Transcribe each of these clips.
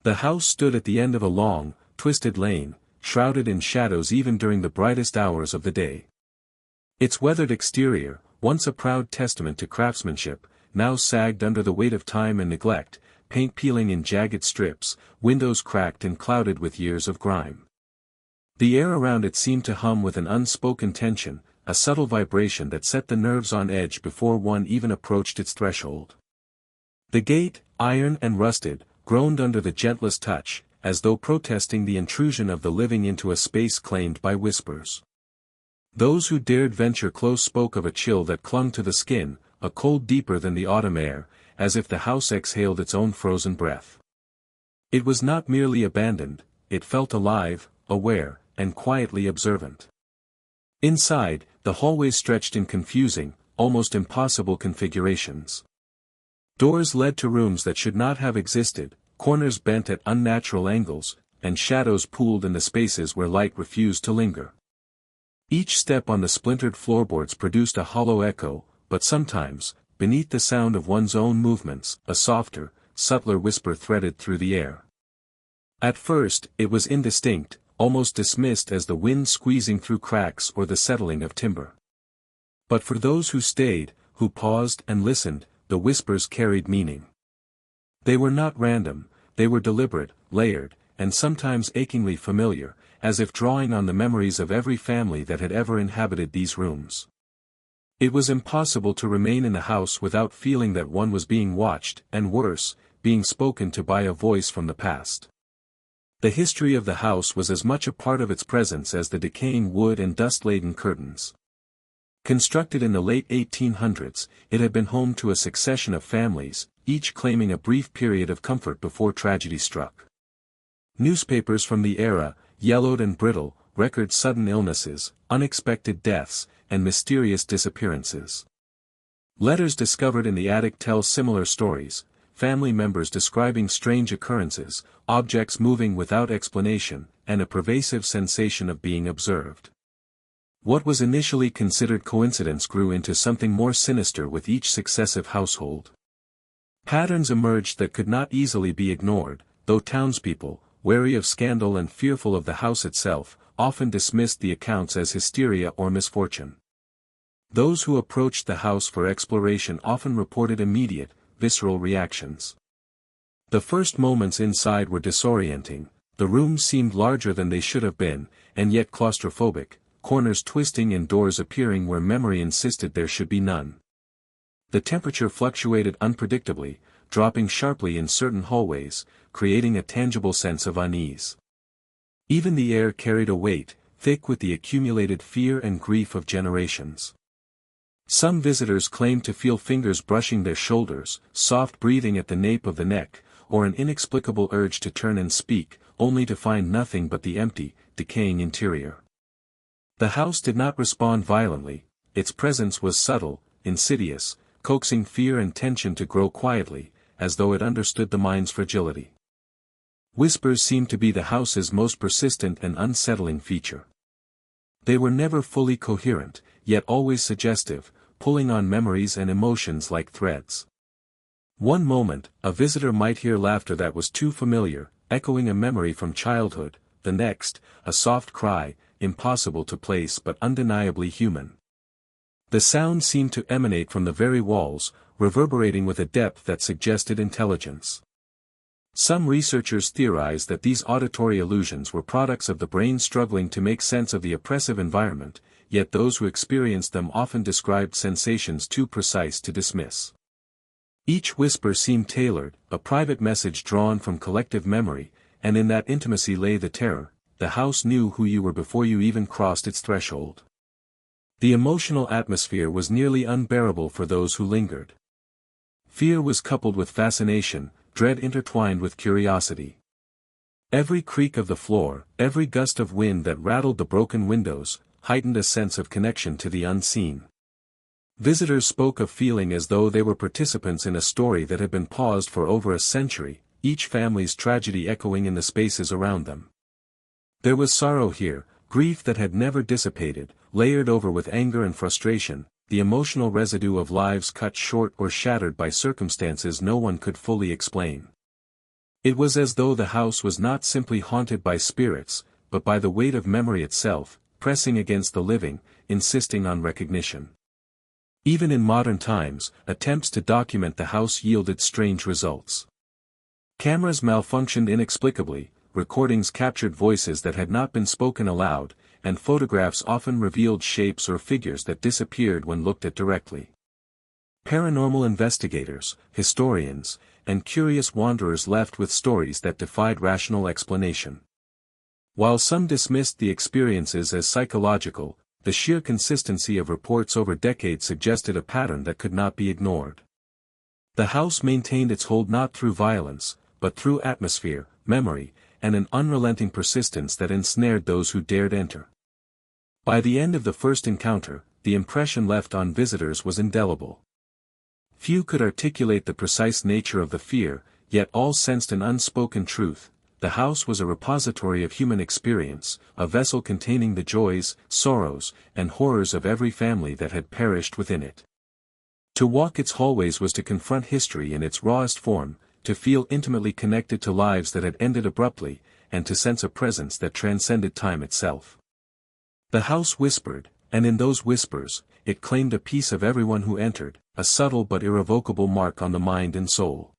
The house stood at the end of a long, twisted lane, shrouded in shadows even during the brightest hours of the day. Its weathered exterior, once a proud testament to craftsmanship, now sagged under the weight of time and neglect, paint peeling in jagged strips, windows cracked and clouded with years of grime. The air around it seemed to hum with an unspoken tension, a subtle vibration that set the nerves on edge before one even approached its threshold. The gate, iron and rusted, groaned under the gentlest touch, as though protesting the intrusion of the living into a space claimed by whispers. Those who dared venture close spoke of a chill that clung to the skin, a cold deeper than the autumn air, as if the house exhaled its own frozen breath. It was not merely abandoned, it felt alive, aware, and quietly observant. Inside, the hallways stretched in confusing, almost impossible configurations. Doors led to rooms that should not have existed, corners bent at unnatural angles, and shadows pooled in the spaces where light refused to linger. Each step on the splintered floorboards produced a hollow echo, but sometimes, beneath the sound of one's own movements, a softer, subtler whisper threaded through the air. At first, it was indistinct, almost dismissed as the wind squeezing through cracks or the settling of timber. But for those who stayed, who paused and listened, the whispers carried meaning. They were not random, they were deliberate, layered, and sometimes achingly familiar, as if drawing on the memories of every family that had ever inhabited these rooms. It was impossible to remain in the house without feeling that one was being watched, and worse, being spoken to by a voice from the past. The history of the house was as much a part of its presence as the decaying wood and dust-laden curtains. Constructed in the late 1800s, it had been home to a succession of families, each claiming a brief period of comfort before tragedy struck. Newspapers from the era, yellowed and brittle, record sudden illnesses, unexpected deaths, and mysterious disappearances. Letters discovered in the attic tell similar stories, family members describing strange occurrences, objects moving without explanation, and a pervasive sensation of being observed. What was initially considered coincidence grew into something more sinister with each successive household. Patterns emerged that could not easily be ignored, though townspeople, wary of scandal and fearful of the house itself, often dismissed the accounts as hysteria or misfortune. Those who approached the house for exploration often reported immediate, visceral reactions. The first moments inside were disorienting, the rooms seemed larger than they should have been, and yet claustrophobic, corners twisting and doors appearing where memory insisted there should be none. The temperature fluctuated unpredictably, dropping sharply in certain hallways, creating a tangible sense of unease. Even the air carried a weight, thick with the accumulated fear and grief of generations. Some visitors claimed to feel fingers brushing their shoulders, soft breathing at the nape of the neck, or an inexplicable urge to turn and speak, only to find nothing but the empty, decaying interior. The house did not respond violently, its presence was subtle, insidious, coaxing fear and tension to grow quietly, as though it understood the mind's fragility. Whispers seemed to be the house's most persistent and unsettling feature. They were never fully coherent, yet always suggestive, pulling on memories and emotions like threads. One moment, a visitor might hear laughter that was too familiar, echoing a memory from childhood, the next, a soft cry, impossible to place but undeniably human. The sound seemed to emanate from the very walls, reverberating with a depth that suggested intelligence. Some researchers theorize that these auditory illusions were products of the brain struggling to make sense of the oppressive environment, yet those who experienced them often described sensations too precise to dismiss. Each whisper seemed tailored, a private message drawn from collective memory, and in that intimacy lay the terror. The house knew who you were before you even crossed its threshold. The emotional atmosphere was nearly unbearable for those who lingered. Fear was coupled with fascination, dread intertwined with curiosity. Every creak of the floor, every gust of wind that rattled the broken windows, heightened a sense of connection to the unseen. Visitors spoke of feeling as though they were participants in a story that had been paused for over a century, each family's tragedy echoing in the spaces around them. There was sorrow here, grief that had never dissipated, layered over with anger and frustration, the emotional residue of lives cut short or shattered by circumstances no one could fully explain. It was as though the house was not simply haunted by spirits, but by the weight of memory itself, pressing against the living, insisting on recognition. Even in modern times, attempts to document the house yielded strange results. Cameras malfunctioned inexplicably, recordings captured voices that had not been spoken aloud, and photographs often revealed shapes or figures that disappeared when looked at directly. Paranormal investigators, historians, and curious wanderers left with stories that defied rational explanation. While some dismissed the experiences as psychological, the sheer consistency of reports over decades suggested a pattern that could not be ignored. The house maintained its hold not through violence, but through atmosphere, memory, and an unrelenting persistence that ensnared those who dared enter. By the end of the first encounter, the impression left on visitors was indelible. Few could articulate the precise nature of the fear, yet all sensed an unspoken truth: the house was a repository of human experience, a vessel containing the joys, sorrows, and horrors of every family that had perished within it. To walk its hallways was to confront history in its rawest form, to feel intimately connected to lives that had ended abruptly, and to sense a presence that transcended time itself. The house whispered, and in those whispers, it claimed a piece of everyone who entered, a subtle but irrevocable mark on the mind and soul.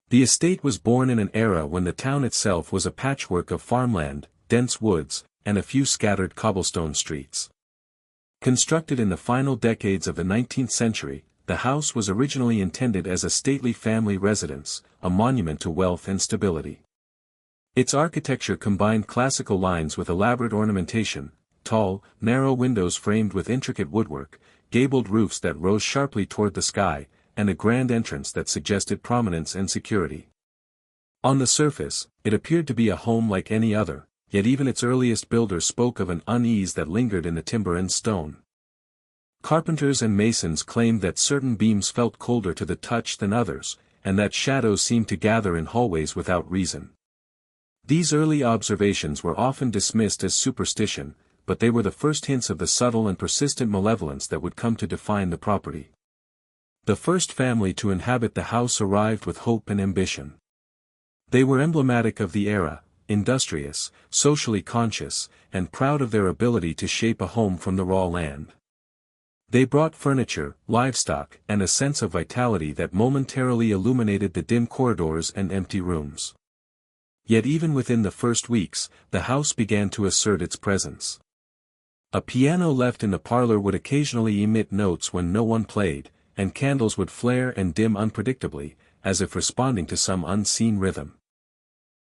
The estate was born in an era when the town itself was a patchwork of farmland, dense woods, and a few scattered cobblestone streets. Constructed in the final decades of the 19th century, the house was originally intended as a stately family residence, a monument to wealth and stability. Its architecture combined classical lines with elaborate ornamentation: tall, narrow windows framed with intricate woodwork, gabled roofs that rose sharply toward the sky, and a grand entrance that suggested prominence and security. On the surface, it appeared to be a home like any other, yet even its earliest builders spoke of an unease that lingered in the timber and stone. Carpenters and masons claimed that certain beams felt colder to the touch than others, and that shadows seemed to gather in hallways without reason. These early observations were often dismissed as superstition, but they were the first hints of the subtle and persistent malevolence that would come to define the property. The first family to inhabit the house arrived with hope and ambition. They were emblematic of the era, industrious, socially conscious, and proud of their ability to shape a home from the raw land. They brought furniture, livestock, and a sense of vitality that momentarily illuminated the dim corridors and empty rooms. Yet even within the first weeks, the house began to assert its presence. A piano left in the parlor would occasionally emit notes when no one played, and candles would flare and dim unpredictably, as if responding to some unseen rhythm.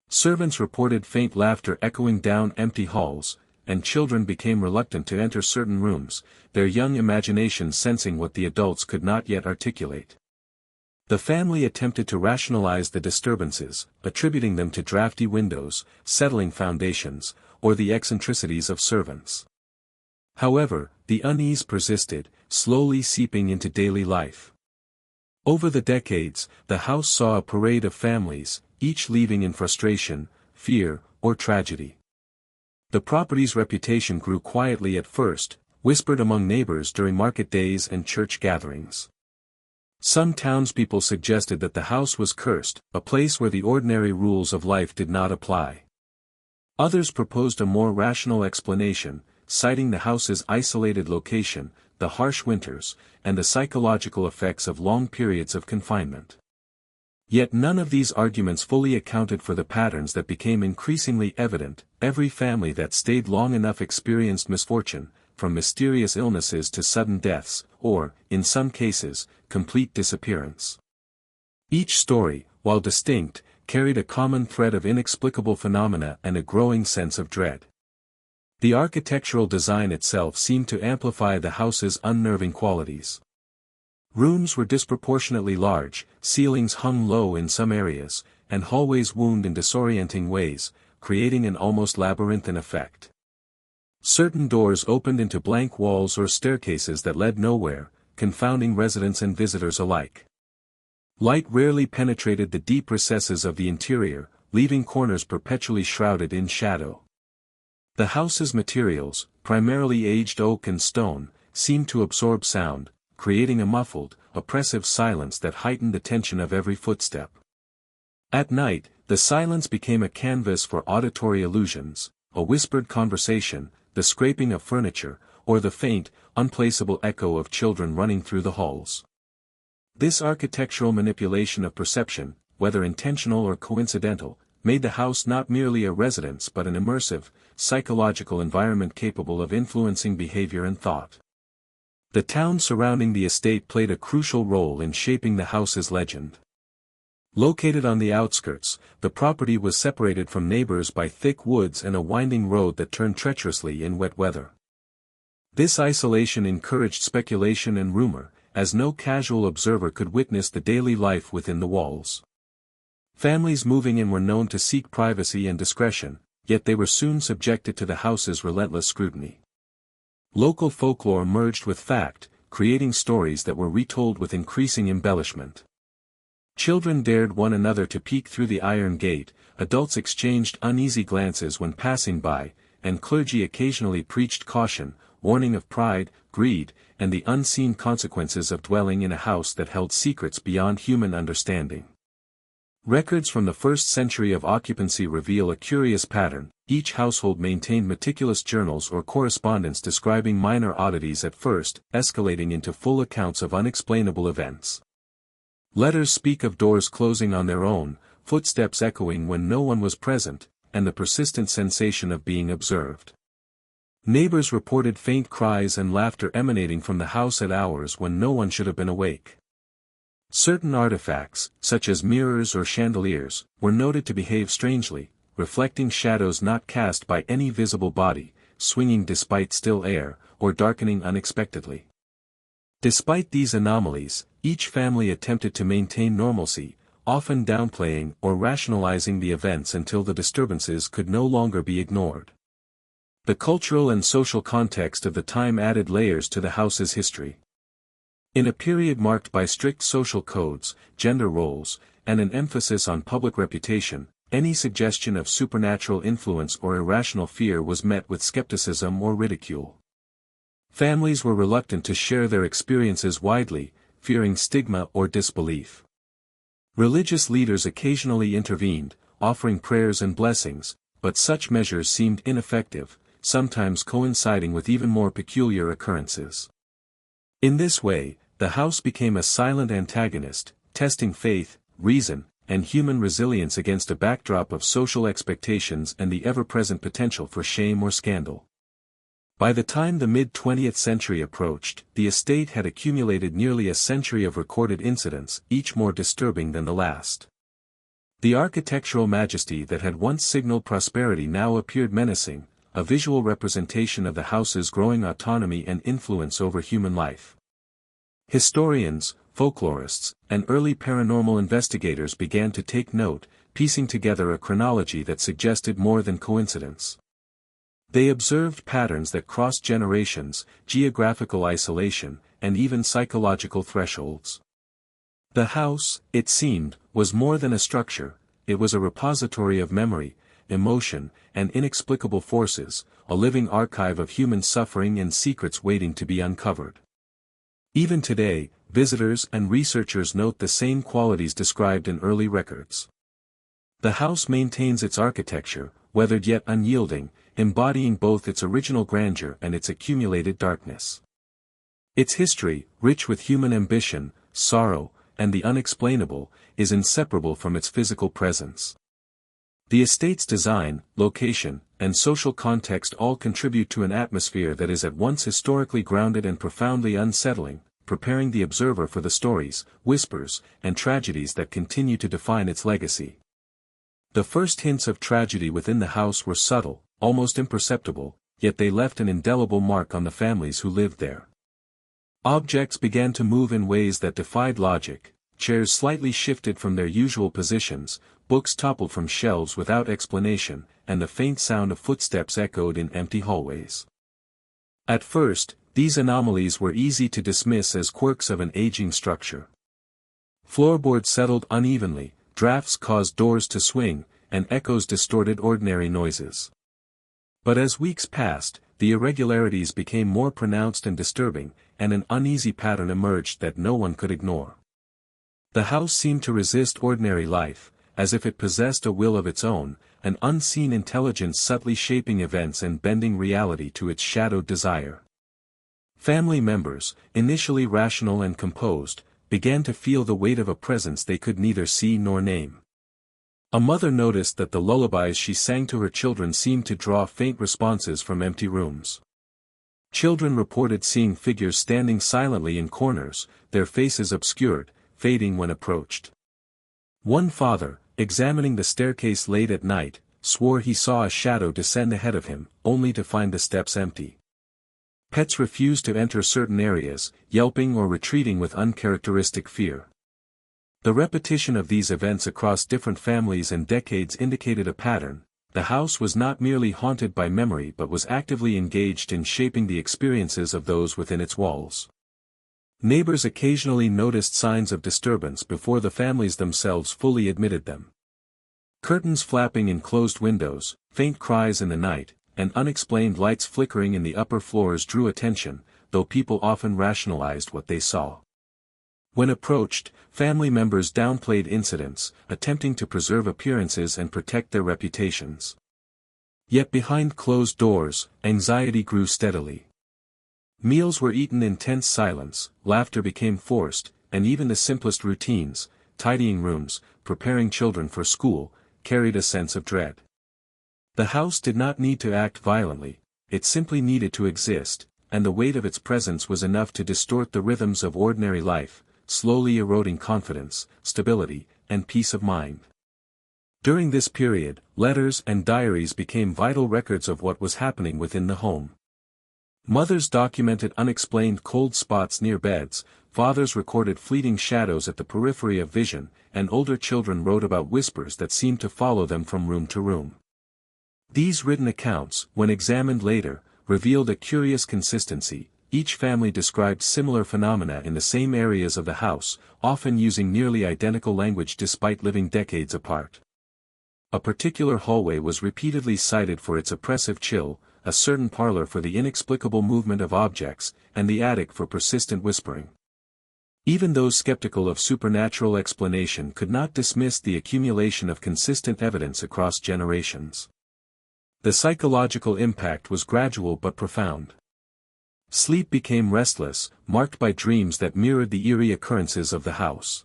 Servants reported faint laughter echoing down empty halls, and children became reluctant to enter certain rooms, their young imaginations sensing what the adults could not yet articulate. The family attempted to rationalize the disturbances, attributing them to drafty windows, settling foundations, or the eccentricities of servants. However, the unease persisted, slowly seeping into daily life. Over the decades, the house saw a parade of families, each leaving in frustration, fear, or tragedy. The property's reputation grew quietly at first, whispered among neighbors during market days and church gatherings. Some townspeople suggested that the house was cursed, a place where the ordinary rules of life did not apply. Others proposed a more rational explanation, citing the house's isolated location, the harsh winters, and the psychological effects of long periods of confinement. Yet none of these arguments fully accounted for the patterns that became increasingly evident. Every family that stayed long enough experienced misfortune, from mysterious illnesses to sudden deaths, or, in some cases, complete disappearance. Each story, while distinct, carried a common thread of inexplicable phenomena and a growing sense of dread. The architectural design itself seemed to amplify the house's unnerving qualities. Rooms were disproportionately large, ceilings hung low in some areas, and hallways wound in disorienting ways, creating an almost labyrinthine effect. Certain doors opened into blank walls or staircases that led nowhere, confounding residents and visitors alike. Light rarely penetrated the deep recesses of the interior, leaving corners perpetually shrouded in shadow. The house's materials, primarily aged oak and stone, seemed to absorb sound, creating a muffled, oppressive silence that heightened the tension of every footstep. At night, the silence became a canvas for auditory illusions, a whispered conversation, the scraping of furniture, or the faint, unplaceable echo of children running through the halls. This architectural manipulation of perception, whether intentional or coincidental, made the house not merely a residence but an immersive, psychological environment capable of influencing behavior and thought. The town surrounding the estate played a crucial role in shaping the house's legend. Located on the outskirts, the property was separated from neighbors by thick woods and a winding road that turned treacherously in wet weather. This isolation encouraged speculation and rumor, as no casual observer could witness the daily life within the walls. Families moving in were known to seek privacy and discretion, yet they were soon subjected to the house's relentless scrutiny. Local folklore merged with fact, creating stories that were retold with increasing embellishment. Children dared one another to peek through the iron gate, adults exchanged uneasy glances when passing by, and clergy occasionally preached caution, warning of pride, greed, and the unseen consequences of dwelling in a house that held secrets beyond human understanding. Records from the first century of occupancy reveal a curious pattern. Each household maintained meticulous journals or correspondence describing minor oddities at first, escalating into full accounts of unexplainable events. Letters speak of doors closing on their own, footsteps echoing when no one was present, and the persistent sensation of being observed. Neighbors reported faint cries and laughter emanating from the house at hours when no one should have been awake. Certain artifacts, such as mirrors or chandeliers, were noted to behave strangely, reflecting shadows not cast by any visible body, swinging despite still air, or darkening unexpectedly. Despite these anomalies, each family attempted to maintain normalcy, often downplaying or rationalizing the events until the disturbances could no longer be ignored. The cultural and social context of the time added layers to the house's history. In a period marked by strict social codes, gender roles, and an emphasis on public reputation, any suggestion of supernatural influence or irrational fear was met with skepticism or ridicule. Families were reluctant to share their experiences widely, fearing stigma or disbelief. Religious leaders occasionally intervened, offering prayers and blessings, but such measures seemed ineffective, sometimes coinciding with even more peculiar occurrences. In this way, the house became a silent antagonist, testing faith, reason, and human resilience against a backdrop of social expectations and the ever-present potential for shame or scandal. By the time the mid-20th century approached, the estate had accumulated nearly a century of recorded incidents, each more disturbing than the last. The architectural majesty that had once signaled prosperity now appeared menacing, a visual representation of the house's growing autonomy and influence over human life. Historians, folklorists, and early paranormal investigators began to take note, piecing together a chronology that suggested more than coincidence. They observed patterns that crossed generations, geographical isolation, and even psychological thresholds. The house, it seemed, was more than a structure, it was a repository of memory, emotion, and inexplicable forces, a living archive of human suffering and secrets waiting to be uncovered. Even today, visitors and researchers note the same qualities described in early records. The house maintains its architecture, weathered yet unyielding, embodying both its original grandeur and its accumulated darkness. Its history, rich with human ambition, sorrow, and the unexplainable, is inseparable from its physical presence. The estate's design, location, and social context all contribute to an atmosphere that is at once historically grounded and profoundly unsettling, preparing the observer for the stories, whispers, and tragedies that continue to define its legacy. The first hints of tragedy within the house were subtle, almost imperceptible, yet they left an indelible mark on the families who lived there. Objects began to move in ways that defied logic, chairs slightly shifted from their usual positions, books toppled from shelves without explanation, and the faint sound of footsteps echoed in empty hallways. At first, these anomalies were easy to dismiss as quirks of an aging structure. Floorboards settled unevenly, drafts caused doors to swing, and echoes distorted ordinary noises. But as weeks passed, the irregularities became more pronounced and disturbing, and an uneasy pattern emerged that no one could ignore. The house seemed to resist ordinary life, as if it possessed a will of its own, an unseen intelligence subtly shaping events and bending reality to its shadowed desire. Family members, initially rational and composed, began to feel the weight of a presence they could neither see nor name. A mother noticed that the lullabies she sang to her children seemed to draw faint responses from empty rooms. Children reported seeing figures standing silently in corners, their faces obscured, fading when approached. One father, examining the staircase late at night, swore he saw a shadow descend ahead of him, only to find the steps empty. Pets refused to enter certain areas, yelping or retreating with uncharacteristic fear. The repetition of these events across different families and decades indicated a pattern. The house was not merely haunted by memory but was actively engaged in shaping the experiences of those within its walls. Neighbors occasionally noticed signs of disturbance before the families themselves fully admitted them. Curtains flapping in closed windows, faint cries in the night, and unexplained lights flickering in the upper floors drew attention, though people often rationalized what they saw. When approached, family members downplayed incidents, attempting to preserve appearances and protect their reputations. Yet behind closed doors, anxiety grew steadily. Meals were eaten in tense silence, laughter became forced, and even the simplest routines, tidying rooms, preparing children for school, carried a sense of dread. The house did not need to act violently, it simply needed to exist, and the weight of its presence was enough to distort the rhythms of ordinary life, slowly eroding confidence, stability, and peace of mind. During this period, letters and diaries became vital records of what was happening within the home. Mothers documented unexplained cold spots near beds, fathers recorded fleeting shadows at the periphery of vision, and older children wrote about whispers that seemed to follow them from room to room. These written accounts, when examined later, revealed a curious consistency. Each family described similar phenomena in the same areas of the house, often using nearly identical language despite living decades apart. A particular hallway was repeatedly cited for its oppressive chill, a certain parlor for the inexplicable movement of objects, and the attic for persistent whispering. Even those skeptical of supernatural explanation could not dismiss the accumulation of consistent evidence across generations. The psychological impact was gradual but profound. Sleep became restless, marked by dreams that mirrored the eerie occurrences of the house.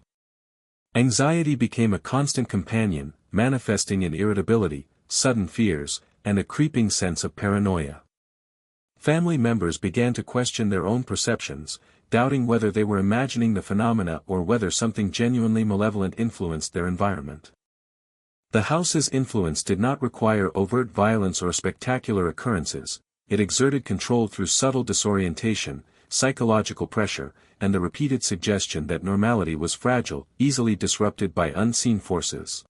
Anxiety became a constant companion, manifesting in irritability, sudden fears, and a creeping sense of paranoia. Family members began to question their own perceptions, doubting whether they were imagining the phenomena or whether something genuinely malevolent influenced their environment. The house's influence did not require overt violence or spectacular occurrences. It exerted control through subtle disorientation, psychological pressure, and the repeated suggestion that normality was fragile, easily disrupted by unseen forces.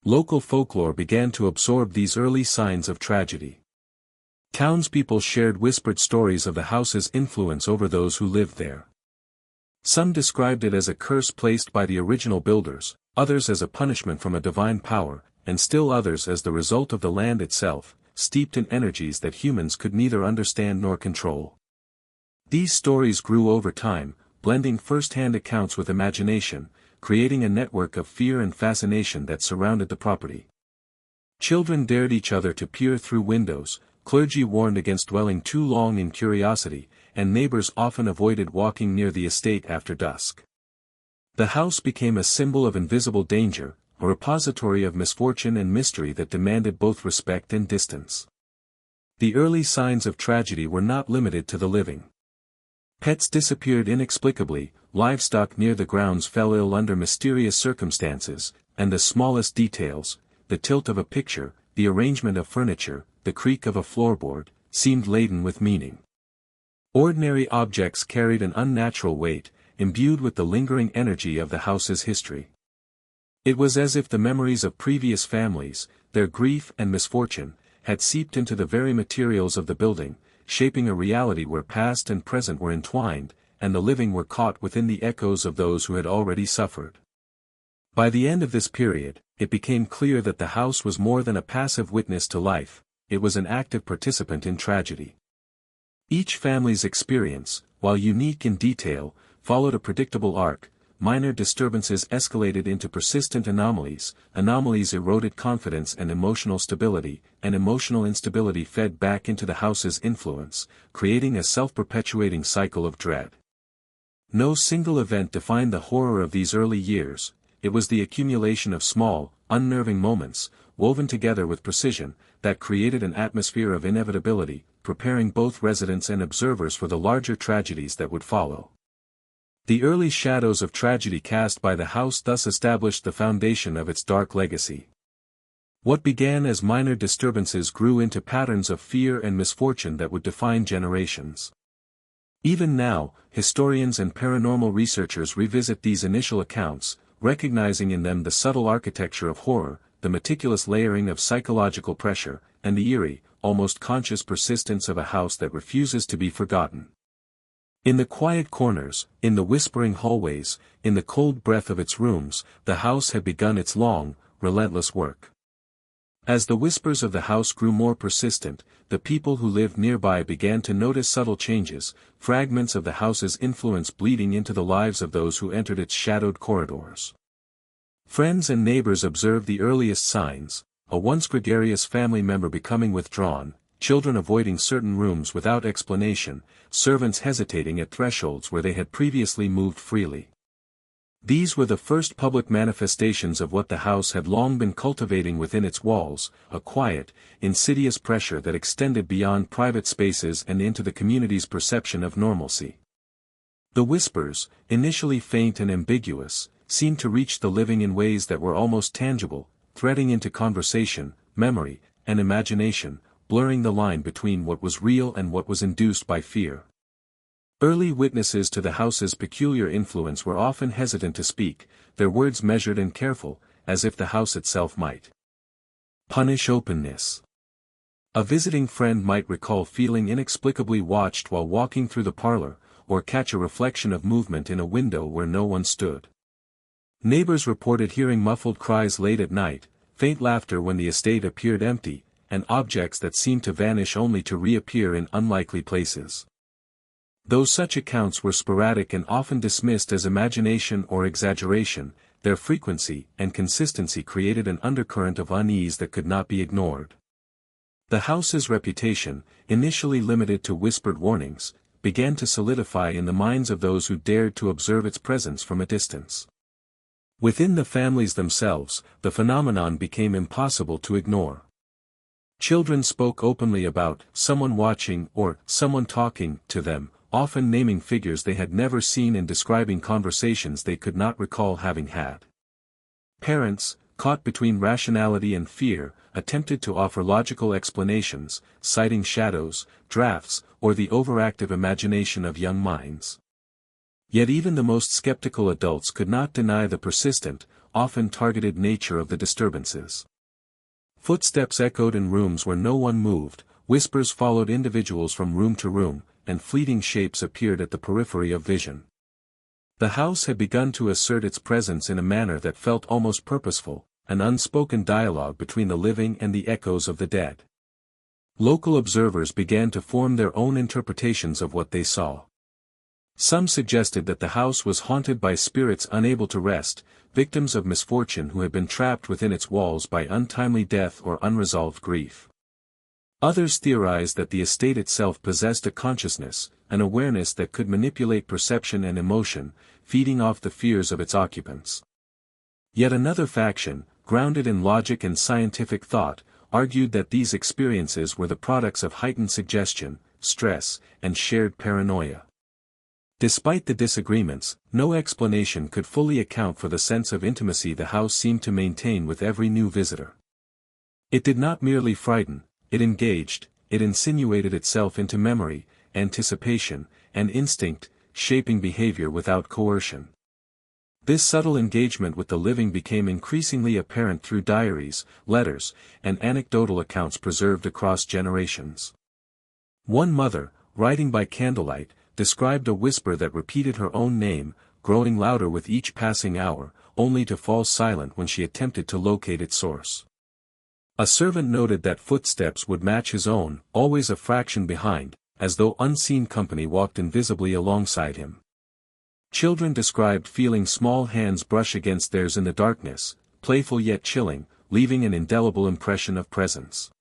Local folklore began to absorb these early signs of tragedy. Townspeople shared whispered stories of the house's influence over those who lived there. Some described it as a curse placed by the original builders, others as a punishment from a divine power, and still others as the result of the land itself, steeped in energies that humans could neither understand nor control. These stories grew over time, blending first-hand accounts with imagination, creating a network of fear and fascination that surrounded the property. Children dared each other to peer through windows, clergy warned against dwelling too long in curiosity, and neighbors often avoided walking near the estate after dusk. The house became a symbol of invisible danger, a repository of misfortune and mystery that demanded both respect and distance. The early signs of tragedy were not limited to the living. Pets disappeared inexplicably, livestock near the grounds fell ill under mysterious circumstances, and the smallest details, the tilt of a picture, the arrangement of furniture, the creak of a floorboard, seemed laden with meaning. Ordinary objects carried an unnatural weight, imbued with the lingering energy of the house's history. It was as if the memories of previous families, their grief and misfortune, had seeped into the very materials of the building, shaping a reality where past and present were entwined, and the living were caught within the echoes of those who had already suffered. By the end of this period, it became clear that the house was more than a passive witness to life, it was an active participant in tragedy. Each family's experience, while unique in detail, followed a predictable arc, minor disturbances escalated into persistent anomalies, anomalies eroded confidence and emotional stability, and emotional instability fed back into the house's influence, creating a self-perpetuating cycle of dread. No single event defined the horror of these early years, it was the accumulation of small, unnerving moments, woven together with precision, that created an atmosphere of inevitability, preparing both residents and observers for the larger tragedies that would follow. The early shadows of tragedy cast by the house thus established the foundation of its dark legacy. What began as minor disturbances grew into patterns of fear and misfortune that would define generations. Even now, historians and paranormal researchers revisit these initial accounts, recognizing in them the subtle architecture of horror, the meticulous layering of psychological pressure, and the eerie, almost conscious persistence of a house that refuses to be forgotten. In the quiet corners, in the whispering hallways, in the cold breath of its rooms, the house had begun its long, relentless work. As the whispers of the house grew more persistent, the people who lived nearby began to notice subtle changes, fragments of the house's influence bleeding into the lives of those who entered its shadowed corridors. Friends and neighbors observed the earliest signs, a once gregarious family member becoming withdrawn, children avoiding certain rooms without explanation, servants hesitating at thresholds where they had previously moved freely. These were the first public manifestations of what the house had long been cultivating within its walls, a quiet, insidious pressure that extended beyond private spaces and into the community's perception of normalcy. The whispers, initially faint and ambiguous, seemed to reach the living in ways that were almost tangible, threading into conversation, memory, and imagination, blurring the line between what was real and what was induced by fear. Early witnesses to the house's peculiar influence were often hesitant to speak, their words measured and careful, as if the house itself might punish openness. A visiting friend might recall feeling inexplicably watched while walking through the parlor, or catch a reflection of movement in a window where no one stood. Neighbors reported hearing muffled cries late at night, faint laughter when the estate appeared empty, and objects that seemed to vanish only to reappear in unlikely places. Though such accounts were sporadic and often dismissed as imagination or exaggeration, their frequency and consistency created an undercurrent of unease that could not be ignored. The house's reputation, initially limited to whispered warnings, began to solidify in the minds of those who dared to observe its presence from a distance. Within the families themselves, the phenomenon became impossible to ignore. Children spoke openly about someone watching or someone talking to them, often naming figures they had never seen and describing conversations they could not recall having had. Parents, caught between rationality and fear, attempted to offer logical explanations, citing shadows, drafts, or the overactive imagination of young minds. Yet even the most skeptical adults could not deny the persistent, often targeted nature of the disturbances. Footsteps echoed in rooms where no one moved, whispers followed individuals from room to room, and fleeting shapes appeared at the periphery of vision. The house had begun to assert its presence in a manner that felt almost purposeful, an unspoken dialogue between the living and the echoes of the dead. Local observers began to form their own interpretations of what they saw. Some suggested that the house was haunted by spirits unable to rest, victims of misfortune who had been trapped within its walls by untimely death or unresolved grief. Others theorized that the estate itself possessed a consciousness, an awareness that could manipulate perception and emotion, feeding off the fears of its occupants. Yet another faction, grounded in logic and scientific thought, argued that these experiences were the products of heightened suggestion, stress, and shared paranoia. Despite the disagreements, no explanation could fully account for the sense of intimacy the house seemed to maintain with every new visitor. It did not merely frighten, it engaged, it insinuated itself into memory, anticipation, and instinct, shaping behavior without coercion. This subtle engagement with the living became increasingly apparent through diaries, letters, and anecdotal accounts preserved across generations. One mother, writing by candlelight, described a whisper that repeated her own name, growing louder with each passing hour, only to fall silent when she attempted to locate its source. A servant noted that footsteps would match his own, always a fraction behind, as though unseen company walked invisibly alongside him. Children described feeling small hands brush against theirs in the darkness, playful yet chilling, leaving an indelible impression of presence.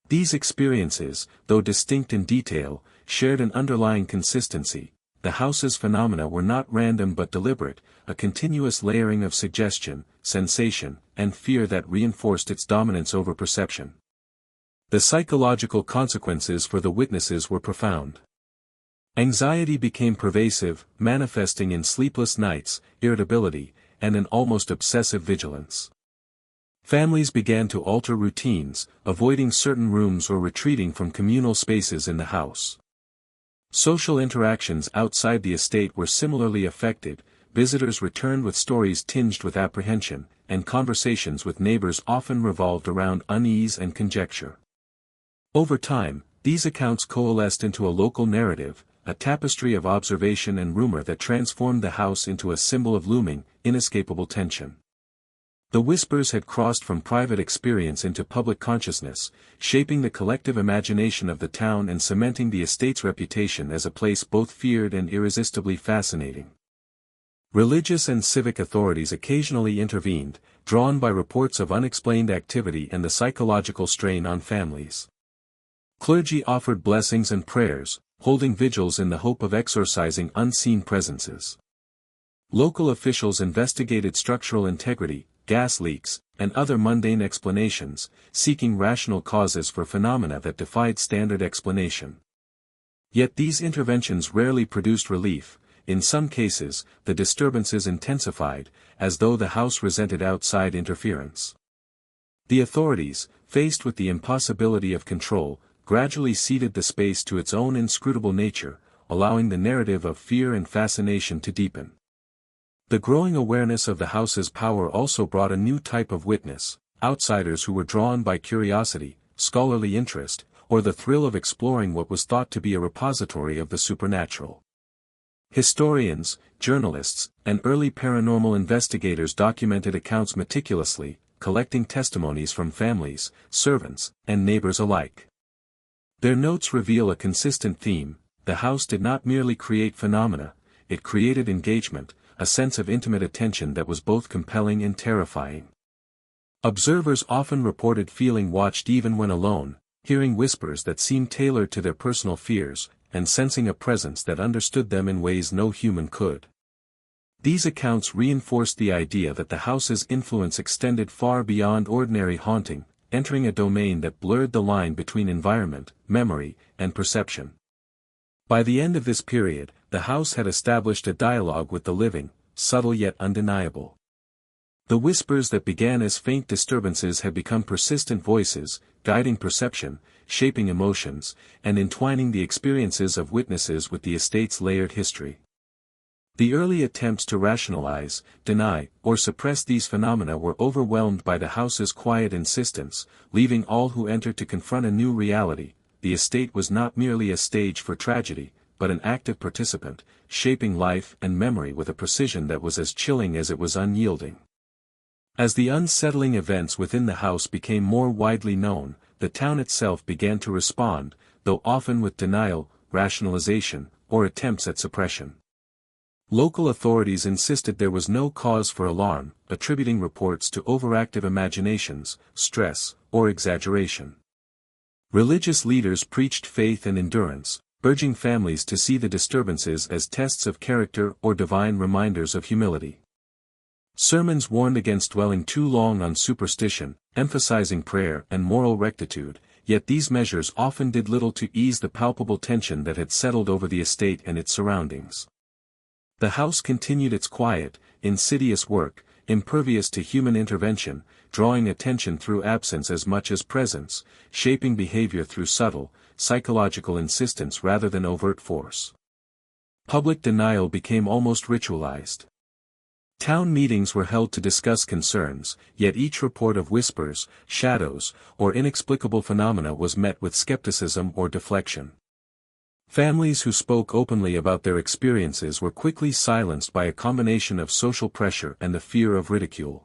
These experiences, though distinct in detail, shared an underlying consistency. The house's phenomena were not random but deliberate, a continuous layering of suggestion, sensation, and fear that reinforced its dominance over perception. The psychological consequences for the witnesses were profound. Anxiety became pervasive, manifesting in sleepless nights, irritability, and an almost obsessive vigilance. Families began to alter routines, avoiding certain rooms or retreating from communal spaces in the house. Social interactions outside the estate were similarly affected. Visitors returned with stories tinged with apprehension, and conversations with neighbors often revolved around unease and conjecture. Over time, these accounts coalesced into a local narrative, a tapestry of observation and rumor that transformed the house into a symbol of looming, inescapable tension. The whispers had crossed from private experience into public consciousness, shaping the collective imagination of the town and cementing the estate's reputation as a place both feared and irresistibly fascinating. Religious and civic authorities occasionally intervened, drawn by reports of unexplained activity and the psychological strain on families. Clergy offered blessings and prayers, holding vigils in the hope of exorcising unseen presences. Local officials investigated structural integrity, gas leaks, and other mundane explanations, seeking rational causes for phenomena that defied standard explanation. Yet these interventions rarely produced relief. In some cases, the disturbances intensified, as though the house resented outside interference. The authorities, faced with the impossibility of control, gradually ceded the space to its own inscrutable nature, allowing the narrative of fear and fascination to deepen. The growing awareness of the house's power also brought a new type of witness, outsiders who were drawn by curiosity, scholarly interest, or the thrill of exploring what was thought to be a repository of the supernatural. Historians, journalists, and early paranormal investigators documented accounts meticulously, collecting testimonies from families, servants, and neighbors alike. Their notes reveal a consistent theme: the house did not merely create phenomena, it created engagement, a sense of intimate attention that was both compelling and terrifying. Observers often reported feeling watched even when alone, hearing whispers that seemed tailored to their personal fears, and sensing a presence that understood them in ways no human could. These accounts reinforced the idea that the house's influence extended far beyond ordinary haunting, entering a domain that blurred the line between environment, memory, and perception. By the end of this period, the house had established a dialogue with the living, subtle yet undeniable. The whispers that began as faint disturbances had become persistent voices, guiding perception, shaping emotions, and entwining the experiences of witnesses with the estate's layered history. The early attempts to rationalize, deny, or suppress these phenomena were overwhelmed by the house's quiet insistence, leaving all who entered to confront a new reality. The estate was not merely a stage for tragedy, but an active participant, shaping life and memory with a precision that was as chilling as it was unyielding. As the unsettling events within the house became more widely known, the town itself began to respond, though often with denial, rationalization, or attempts at suppression. Local authorities insisted there was no cause for alarm, attributing reports to overactive imaginations, stress, or exaggeration. Religious leaders preached faith and endurance, urging families to see the disturbances as tests of character or divine reminders of humility. Sermons warned against dwelling too long on superstition, emphasizing prayer and moral rectitude, yet these measures often did little to ease the palpable tension that had settled over the estate and its surroundings. The house continued its quiet, insidious work, impervious to human intervention, drawing attention through absence as much as presence, shaping behavior through subtle, psychological insistence rather than overt force. Public denial became almost ritualized. Town meetings were held to discuss concerns, yet each report of whispers, shadows, or inexplicable phenomena was met with skepticism or deflection. Families who spoke openly about their experiences were quickly silenced by a combination of social pressure and the fear of ridicule.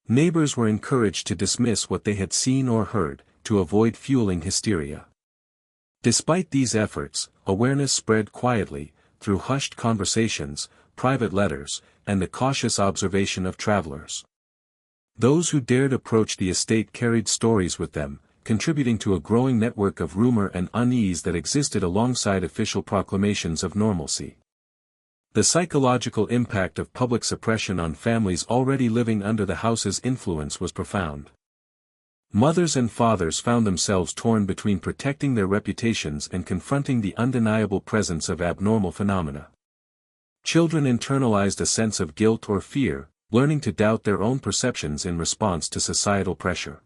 Neighbors were encouraged to dismiss what they had seen or heard, to avoid fueling hysteria. Despite these efforts, awareness spread quietly, through hushed conversations, private letters, and the cautious observation of travelers. Those who dared approach the estate carried stories with them, contributing to a growing network of rumor and unease that existed alongside official proclamations of normalcy. The psychological impact of public suppression on families already living under the house's influence was profound. Mothers and fathers found themselves torn between protecting their reputations and confronting the undeniable presence of abnormal phenomena. Children internalized a sense of guilt or fear, learning to doubt their own perceptions in response to societal pressure.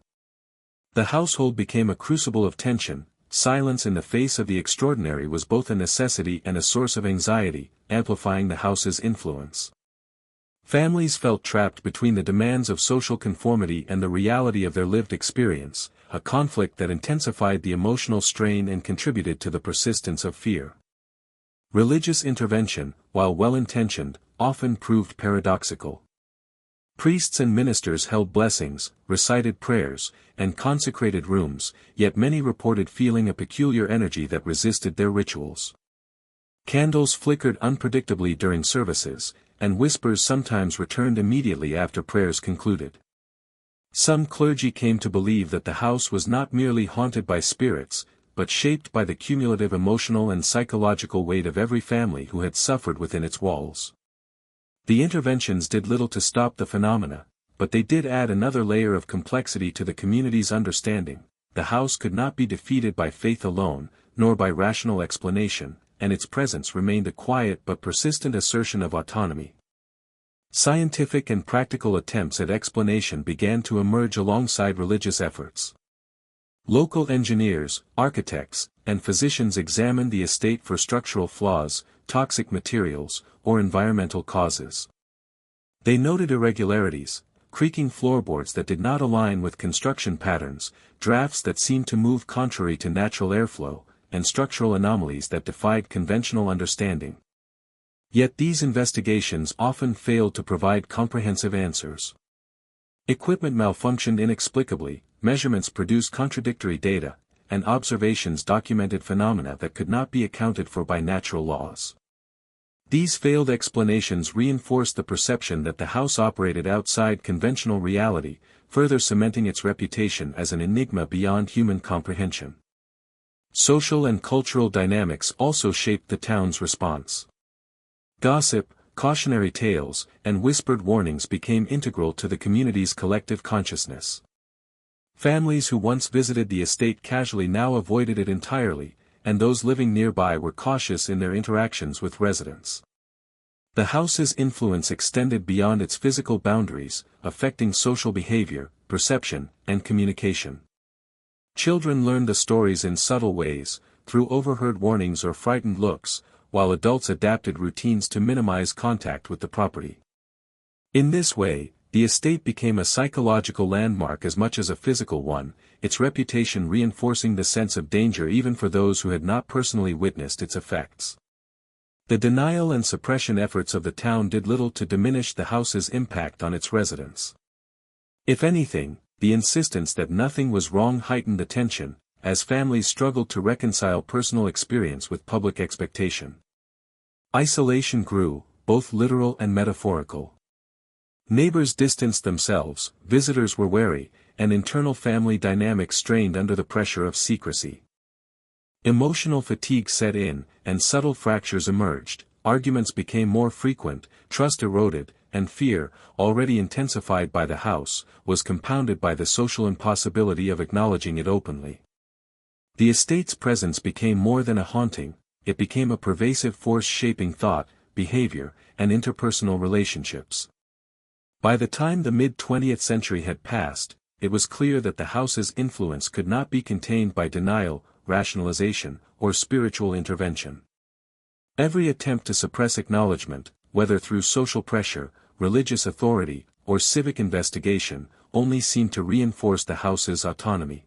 The household became a crucible of tension. Silence in the face of the extraordinary was both a necessity and a source of anxiety, amplifying the house's influence. Families felt trapped between the demands of social conformity and the reality of their lived experience, a conflict that intensified the emotional strain and contributed to the persistence of fear. Religious intervention, while well-intentioned, often proved paradoxical. Priests and ministers held blessings, recited prayers, and consecrated rooms, yet many reported feeling a peculiar energy that resisted their rituals. Candles flickered unpredictably during services, and whispers sometimes returned immediately after prayers concluded. Some clergy came to believe that the house was not merely haunted by spirits, but shaped by the cumulative emotional and psychological weight of every family who had suffered within its walls. The interventions did little to stop the phenomena, but they did add another layer of complexity to the community's understanding. The house could not be defeated by faith alone, nor by rational explanation, and its presence remained a quiet but persistent assertion of autonomy. Scientific and practical attempts at explanation began to emerge alongside religious efforts. Local engineers, architects, and physicians examined the estate for structural flaws, toxic materials, or environmental causes. They noted irregularities, creaking floorboards that did not align with construction patterns, drafts that seemed to move contrary to natural airflow, and structural anomalies that defied conventional understanding. Yet these investigations often failed to provide comprehensive answers. Equipment malfunctioned inexplicably, measurements produced contradictory data, and observations documented phenomena that could not be accounted for by natural laws. These failed explanations reinforced the perception that the house operated outside conventional reality, further cementing its reputation as an enigma beyond human comprehension. Social and cultural dynamics also shaped the town's response. Gossip, cautionary tales, and whispered warnings became integral to the community's collective consciousness. Families who once visited the estate casually now avoided it entirely, and those living nearby were cautious in their interactions with residents. The house's influence extended beyond its physical boundaries, affecting social behavior, perception, and communication. Children learned the stories in subtle ways, through overheard warnings or frightened looks, while adults adapted routines to minimize contact with the property. In this way, the estate became a psychological landmark as much as a physical one, its reputation reinforcing the sense of danger even for those who had not personally witnessed its effects. The denial and suppression efforts of the town did little to diminish the house's impact on its residents. If anything, the insistence that nothing was wrong heightened the tension, as families struggled to reconcile personal experience with public expectation. Isolation grew, both literal and metaphorical. Neighbors distanced themselves, visitors were wary, and internal family dynamics strained under the pressure of secrecy. Emotional fatigue set in, and subtle fractures emerged, arguments became more frequent, trust eroded, and fear, already intensified by the house, was compounded by the social impossibility of acknowledging it openly. The estate's presence became more than a haunting, it became a pervasive force shaping thought, behavior, and interpersonal relationships. By the time the mid-20th century had passed, it was clear that the house's influence could not be contained by denial, rationalization, or spiritual intervention. Every attempt to suppress acknowledgement, whether through social pressure, religious authority, or civic investigation, only seemed to reinforce the house's autonomy.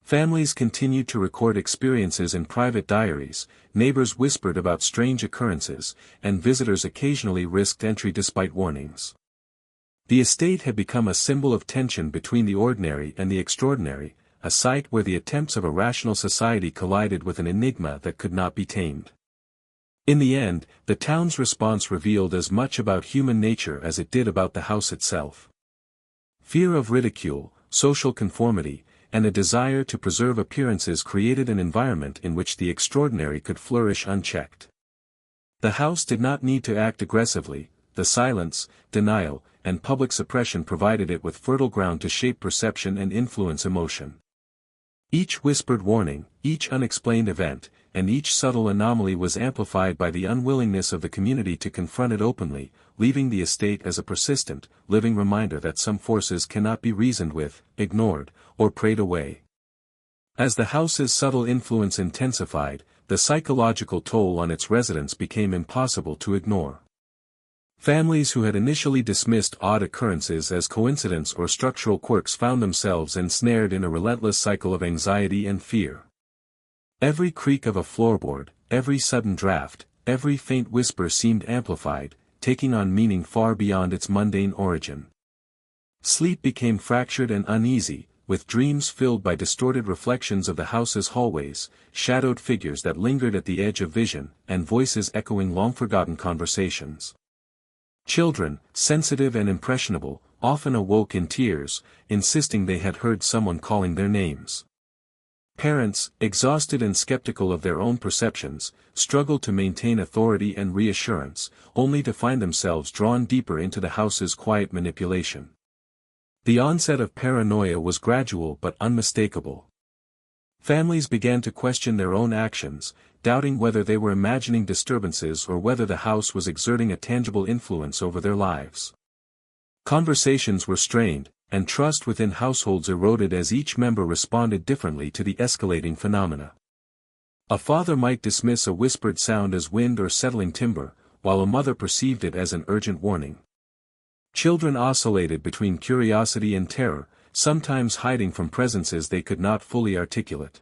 Families continued to record experiences in private diaries, neighbors whispered about strange occurrences, and visitors occasionally risked entry despite warnings. The estate had become a symbol of tension between the ordinary and the extraordinary, a site where the attempts of a rational society collided with an enigma that could not be tamed. In the end, the town's response revealed as much about human nature as it did about the house itself. Fear of ridicule, social conformity, and a desire to preserve appearances created an environment in which the extraordinary could flourish unchecked. The house did not need to act aggressively. The silence, denial, and public suppression provided it with fertile ground to shape perception and influence emotion. Each whispered warning, each unexplained event, and each subtle anomaly was amplified by the unwillingness of the community to confront it openly, leaving the estate as a persistent, living reminder that some forces cannot be reasoned with, ignored, or prayed away. As the house's subtle influence intensified, the psychological toll on its residents became impossible to ignore. Families who had initially dismissed odd occurrences as coincidence or structural quirks found themselves ensnared in a relentless cycle of anxiety and fear. Every creak of a floorboard, every sudden draft, every faint whisper seemed amplified, taking on meaning far beyond its mundane origin. Sleep became fractured and uneasy, with dreams filled by distorted reflections of the house's hallways, shadowed figures that lingered at the edge of vision, and voices echoing long-forgotten conversations. Children, sensitive and impressionable, often awoke in tears, insisting they had heard someone calling their names. Parents, exhausted and skeptical of their own perceptions, struggled to maintain authority and reassurance, only to find themselves drawn deeper into the house's quiet manipulation. The onset of paranoia was gradual but unmistakable. Families began to question their own actions, doubting whether they were imagining disturbances or whether the house was exerting a tangible influence over their lives. Conversations were strained, and trust within households eroded as each member responded differently to the escalating phenomena. A father might dismiss a whispered sound as wind or settling timber, while a mother perceived it as an urgent warning. Children oscillated between curiosity and terror, sometimes hiding from presences they could not fully articulate.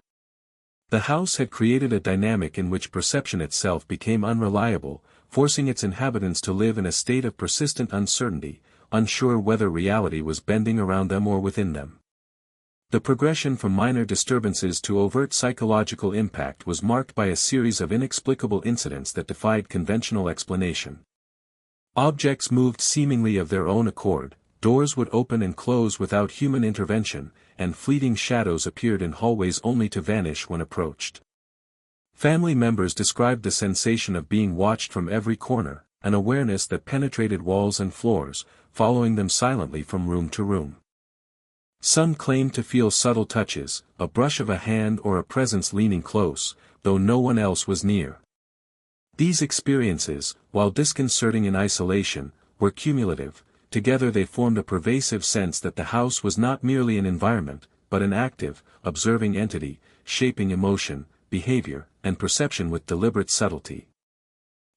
The house had created a dynamic in which perception itself became unreliable, forcing its inhabitants to live in a state of persistent uncertainty, unsure whether reality was bending around them or within them. The progression from minor disturbances to overt psychological impact was marked by a series of inexplicable incidents that defied conventional explanation. Objects moved seemingly of their own accord, doors would open and close without human intervention, and fleeting shadows appeared in hallways only to vanish when approached. Family members described the sensation of being watched from every corner, an awareness that penetrated walls and floors, following them silently from room to room. Some claimed to feel subtle touches, a brush of a hand or a presence leaning close, though no one else was near. These experiences, while disconcerting in isolation, were cumulative. Together they formed a pervasive sense that the house was not merely an environment, but an active, observing entity, shaping emotion, behavior, and perception with deliberate subtlety.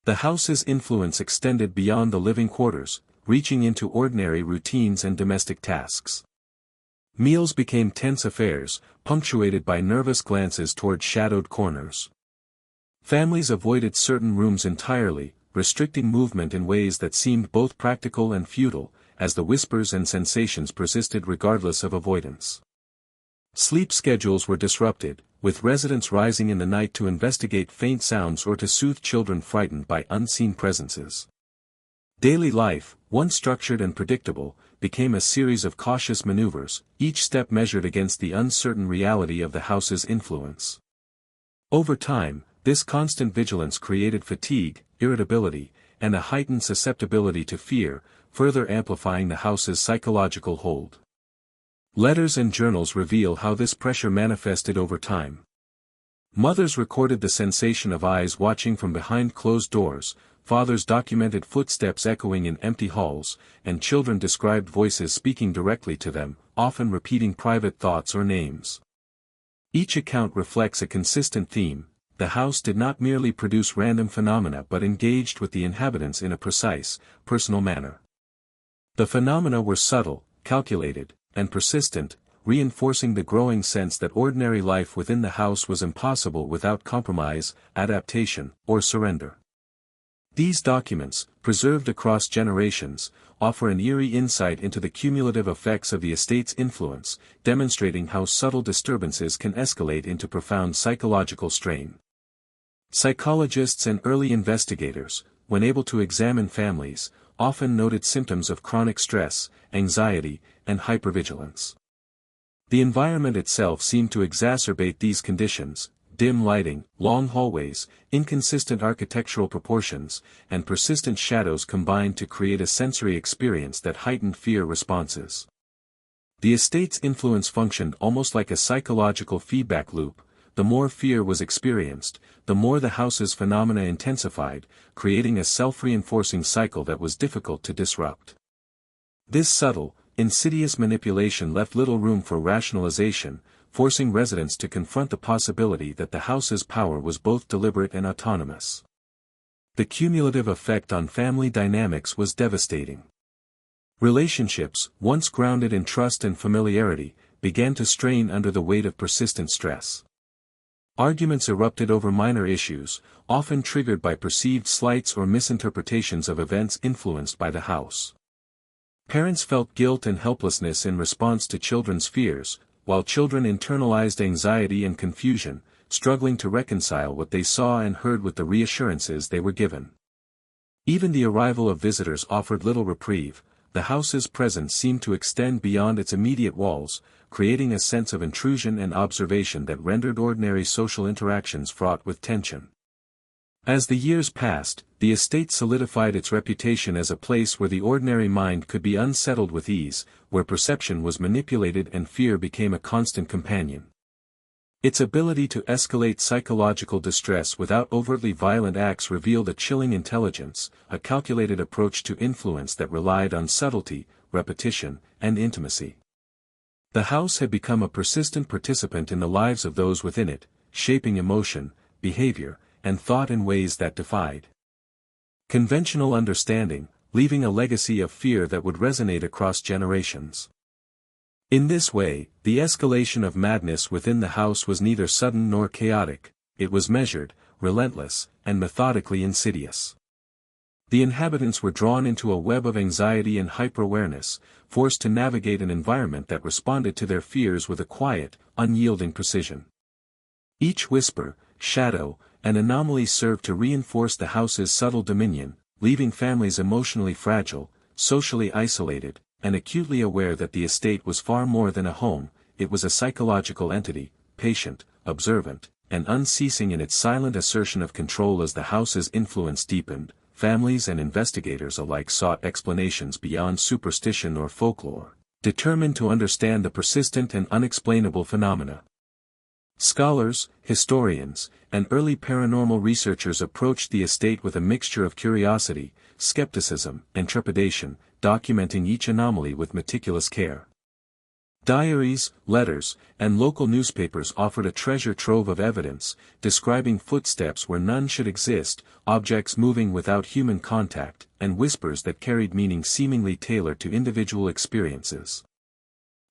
The house's influence extended beyond the living quarters, reaching into ordinary routines and domestic tasks. Meals became tense affairs, punctuated by nervous glances toward shadowed corners. Families avoided certain rooms entirely, restricting movement in ways that seemed both practical and futile, as the whispers and sensations persisted regardless of avoidance. Sleep schedules were disrupted, with residents rising in the night to investigate faint sounds or to soothe children frightened by unseen presences. Daily life, once structured and predictable, became a series of cautious maneuvers, each step measured against the uncertain reality of the house's influence. Over time, this constant vigilance created fatigue, irritability, and a heightened susceptibility to fear, further amplifying the house's psychological hold. Letters and journals reveal how this pressure manifested over time. Mothers recorded the sensation of eyes watching from behind closed doors, fathers documented footsteps echoing in empty halls, and children described voices speaking directly to them, often repeating private thoughts or names. Each account reflects a consistent theme. The house did not merely produce random phenomena but engaged with the inhabitants in a precise, personal manner. The phenomena were subtle, calculated, and persistent, reinforcing the growing sense that ordinary life within the house was impossible without compromise, adaptation, or surrender. These documents, preserved across generations, offer an eerie insight into the cumulative effects of the estate's influence, demonstrating how subtle disturbances can escalate into profound psychological strain. Psychologists and early investigators, when able to examine families, often noted symptoms of chronic stress, anxiety, and hypervigilance. The environment itself seemed to exacerbate these conditions: dim lighting, long hallways, inconsistent architectural proportions, and persistent shadows combined to create a sensory experience that heightened fear responses. The estate's influence functioned almost like a psychological feedback loop. The more fear was experienced, the more the house's phenomena intensified, creating a self-reinforcing cycle that was difficult to disrupt. This subtle, insidious manipulation left little room for rationalization, forcing residents to confront the possibility that the house's power was both deliberate and autonomous. The cumulative effect on family dynamics was devastating. Relationships, once grounded in trust and familiarity, began to strain under the weight of persistent stress. Arguments erupted over minor issues, often triggered by perceived slights or misinterpretations of events influenced by the house. Parents felt guilt and helplessness in response to children's fears, while children internalized anxiety and confusion, struggling to reconcile what they saw and heard with the reassurances they were given. Even the arrival of visitors offered little reprieve. The house's presence seemed to extend beyond its immediate walls, creating a sense of intrusion and observation that rendered ordinary social interactions fraught with tension. As the years passed, the estate solidified its reputation as a place where the ordinary mind could be unsettled with ease, where perception was manipulated and fear became a constant companion. Its ability to escalate psychological distress without overtly violent acts revealed a chilling intelligence, a calculated approach to influence that relied on subtlety, repetition, and intimacy. The house had become a persistent participant in the lives of those within it, shaping emotion, behavior, and thought in ways that defied conventional understanding, leaving a legacy of fear that would resonate across generations. In this way, the escalation of madness within the house was neither sudden nor chaotic. It was measured, relentless, and methodically insidious. The inhabitants were drawn into a web of anxiety and hyper-awareness, forced to navigate an environment that responded to their fears with a quiet, unyielding precision. Each whisper, shadow, and anomaly served to reinforce the house's subtle dominion, leaving families emotionally fragile, socially isolated, and acutely aware that the estate was far more than a home. It was a psychological entity, patient, observant, and unceasing in its silent assertion of control. As the house's influence deepened, families and investigators alike sought explanations beyond superstition or folklore, determined to understand the persistent and unexplainable phenomena. Scholars, historians, and early paranormal researchers approached the estate with a mixture of curiosity, skepticism, and trepidation, documenting each anomaly with meticulous care. Diaries, letters, and local newspapers offered a treasure trove of evidence, describing footsteps where none should exist, objects moving without human contact, and whispers that carried meaning seemingly tailored to individual experiences.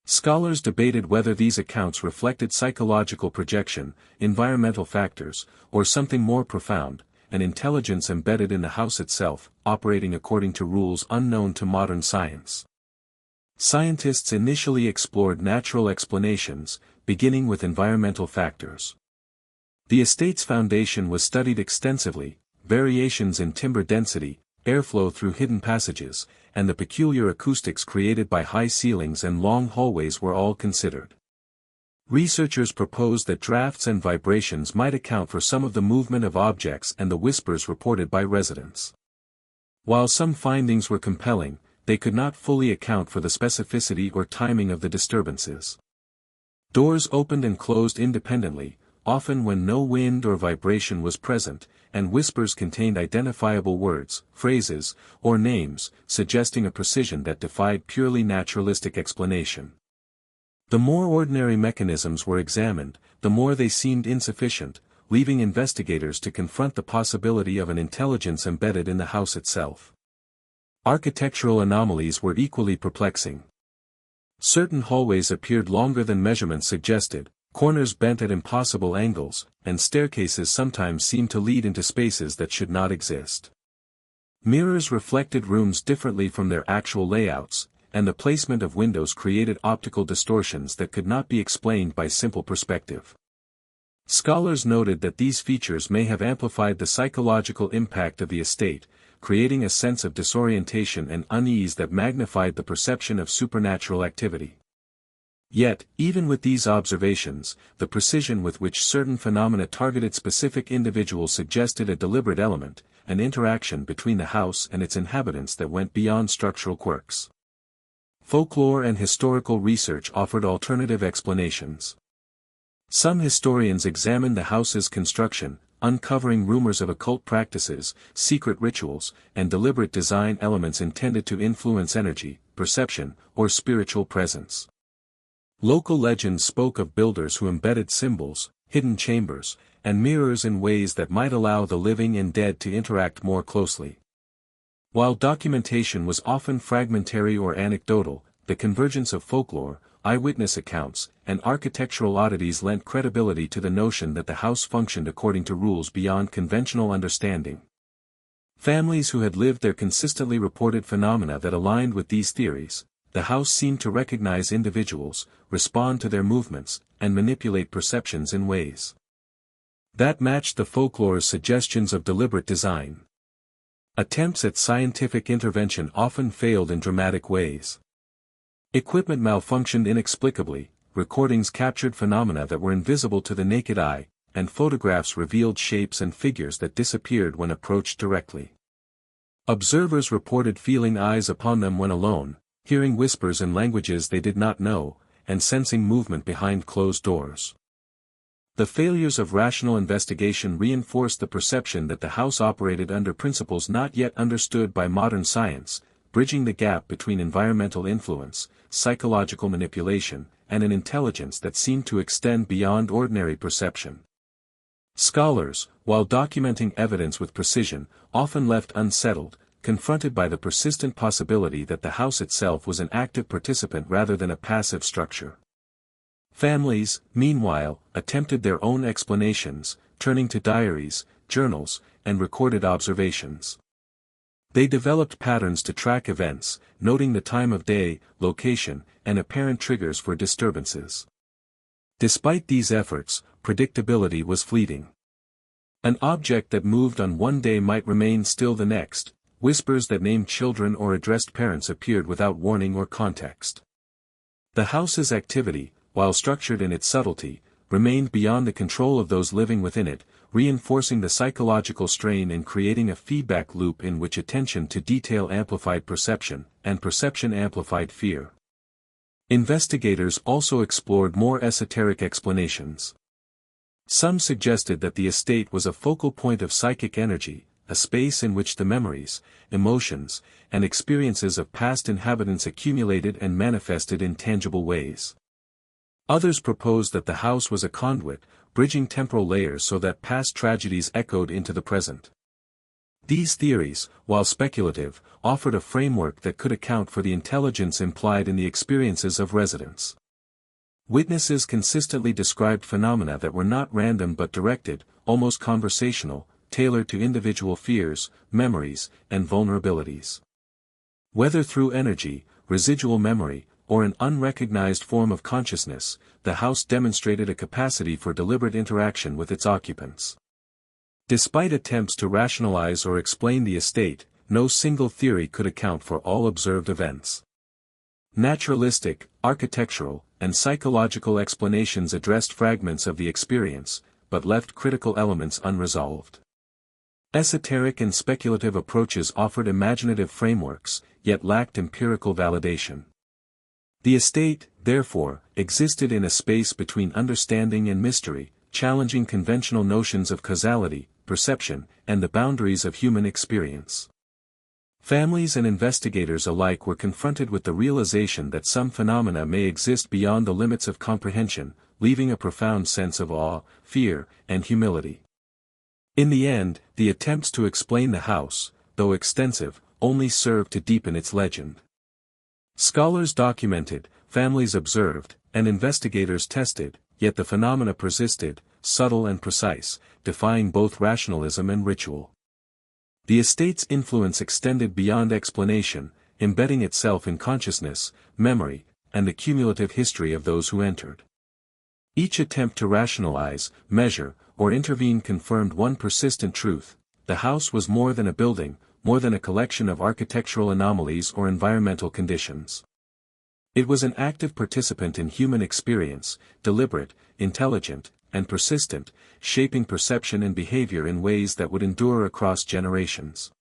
Scholars debated whether these accounts reflected psychological projection, environmental factors, or something more profound, an intelligence embedded in the house itself, operating according to rules unknown to modern science. Scientists initially explored natural explanations, beginning with environmental factors. The estate's foundation was studied extensively: variations in timber density, airflow through hidden passages, and the peculiar acoustics created by high ceilings and long hallways were all considered. Researchers proposed that drafts and vibrations might account for some of the movement of objects and the whispers reported by residents. While some findings were compelling, they could not fully account for the specificity or timing of the disturbances. Doors opened and closed independently, often when no wind or vibration was present, and whispers contained identifiable words, phrases, or names, suggesting a precision that defied purely naturalistic explanation. The more ordinary mechanisms were examined, the more they seemed insufficient, leaving investigators to confront the possibility of an intelligence embedded in the house itself. Architectural anomalies were equally perplexing. Certain hallways appeared longer than measurements suggested, corners bent at impossible angles, and staircases sometimes seemed to lead into spaces that should not exist. Mirrors reflected rooms differently from their actual layouts, and the placement of windows created optical distortions that could not be explained by simple perspective. Scholars noted that these features may have amplified the psychological impact of the estate, creating a sense of disorientation and unease that magnified the perception of supernatural activity. Yet, even with these observations, the precision with which certain phenomena targeted specific individuals suggested a deliberate element, an interaction between the house and its inhabitants that went beyond structural quirks. Folklore and historical research offered alternative explanations. Some historians examined the house's construction, uncovering rumors of occult practices, secret rituals, and deliberate design elements intended to influence energy, perception, or spiritual presence. Local legends spoke of builders who embedded symbols, hidden chambers, and mirrors in ways that might allow the living and dead to interact more closely. While documentation was often fragmentary or anecdotal, the convergence of folklore, eyewitness accounts, and architectural oddities lent credibility to the notion that the house functioned according to rules beyond conventional understanding. Families who had lived there consistently reported phenomena that aligned with these theories. The house seemed to recognize individuals, respond to their movements, and manipulate perceptions in ways that matched the folklore's suggestions of deliberate design. Attempts at scientific intervention often failed in dramatic ways. Equipment malfunctioned inexplicably, recordings captured phenomena that were invisible to the naked eye, and photographs revealed shapes and figures that disappeared when approached directly. Observers reported feeling eyes upon them when alone, hearing whispers in languages they did not know, and sensing movement behind closed doors. The failures of rational investigation reinforced the perception that the house operated under principles not yet understood by modern science, bridging the gap between environmental influence, psychological manipulation, and an intelligence that seemed to extend beyond ordinary perception. Scholars, while documenting evidence with precision, often left unsettled, confronted by the persistent possibility that the house itself was an active participant rather than a passive structure. Families, meanwhile, attempted their own explanations, turning to diaries, journals, and recorded observations. They developed patterns to track events, noting the time of day, location, and apparent triggers for disturbances. Despite these efforts, predictability was fleeting. An object that moved on one day might remain still the next. Whispers that named children or addressed parents appeared without warning or context. The house's activity, while structured in its subtlety, remained beyond the control of those living within it, reinforcing the psychological strain and creating a feedback loop in which attention to detail amplified perception, and perception amplified fear. Investigators also explored more esoteric explanations. Some suggested that the estate was a focal point of psychic energy, a space in which the memories, emotions, and experiences of past inhabitants accumulated and manifested in tangible ways. Others proposed that the house was a conduit, bridging temporal layers so that past tragedies echoed into the present. These theories, while speculative, offered a framework that could account for the intelligence implied in the experiences of residents. Witnesses consistently described phenomena that were not random but directed, almost conversational, tailored to individual fears, memories, and vulnerabilities. Whether through energy, residual memory, or an unrecognized form of consciousness, the house demonstrated a capacity for deliberate interaction with its occupants. Despite attempts to rationalize or explain the estate, no single theory could account for all observed events. Naturalistic, architectural, and psychological explanations addressed fragments of the experience, but left critical elements unresolved. Esoteric and speculative approaches offered imaginative frameworks, yet lacked empirical validation. The estate, therefore, existed in a space between understanding and mystery, challenging conventional notions of causality, perception, and the boundaries of human experience. Families and investigators alike were confronted with the realization that some phenomena may exist beyond the limits of comprehension, leaving a profound sense of awe, fear, and humility. In the end, the attempts to explain the house, though extensive, only served to deepen its legend. Scholars documented, families observed, and investigators tested, yet the phenomena persisted, subtle and precise, defying both rationalism and ritual. The estate's influence extended beyond explanation, embedding itself in consciousness, memory, and the cumulative history of those who entered. Each attempt to rationalize, measure, or intervene confirmed one persistent truth: the house was more than a building, more than a collection of architectural anomalies or environmental conditions. It was an active participant in human experience, deliberate, intelligent, and persistent, shaping perception and behavior in ways that would endure across generations.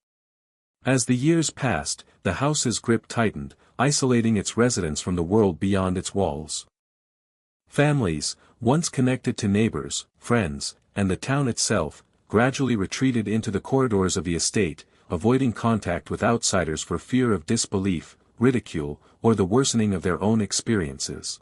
As the years passed, the house's grip tightened, isolating its residents from the world beyond its walls. Families, once connected to neighbors, friends, and the town itself, gradually retreated into the corridors of the estate, avoiding contact with outsiders for fear of disbelief, ridicule, or the worsening of their own experiences.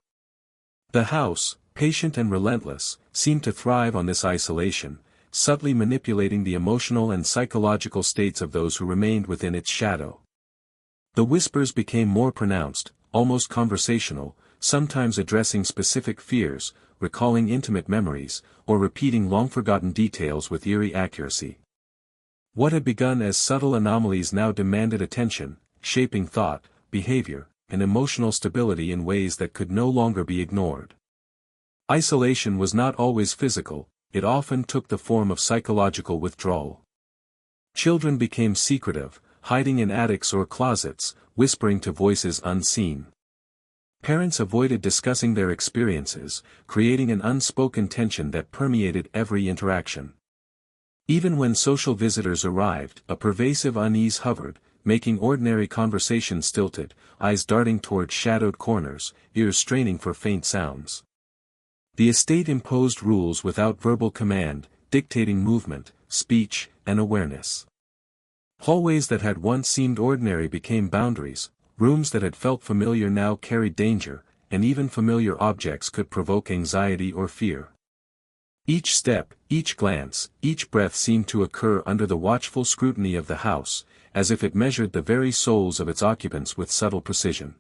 The house, patient and relentless, seemed to thrive on this isolation, subtly manipulating the emotional and psychological states of those who remained within its shadow. The whispers became more pronounced, almost conversational, sometimes addressing specific fears, recalling intimate memories, or repeating long-forgotten details with eerie accuracy. What had begun as subtle anomalies now demanded attention, shaping thought, behavior, and emotional stability in ways that could no longer be ignored. Isolation was not always physical, it often took the form of psychological withdrawal. Children became secretive, hiding in attics or closets, whispering to voices unseen. Parents avoided discussing their experiences, creating an unspoken tension that permeated every interaction. Even when social visitors arrived, a pervasive unease hovered, making ordinary conversation stilted, eyes darting toward shadowed corners, ears straining for faint sounds. The estate imposed rules without verbal command, dictating movement, speech, and awareness. Hallways that had once seemed ordinary became boundaries, rooms that had felt familiar now carried danger, and even familiar objects could provoke anxiety or fear. Each step, each glance, each breath seemed to occur under the watchful scrutiny of the house, as if it measured the very souls of its occupants with subtle precision.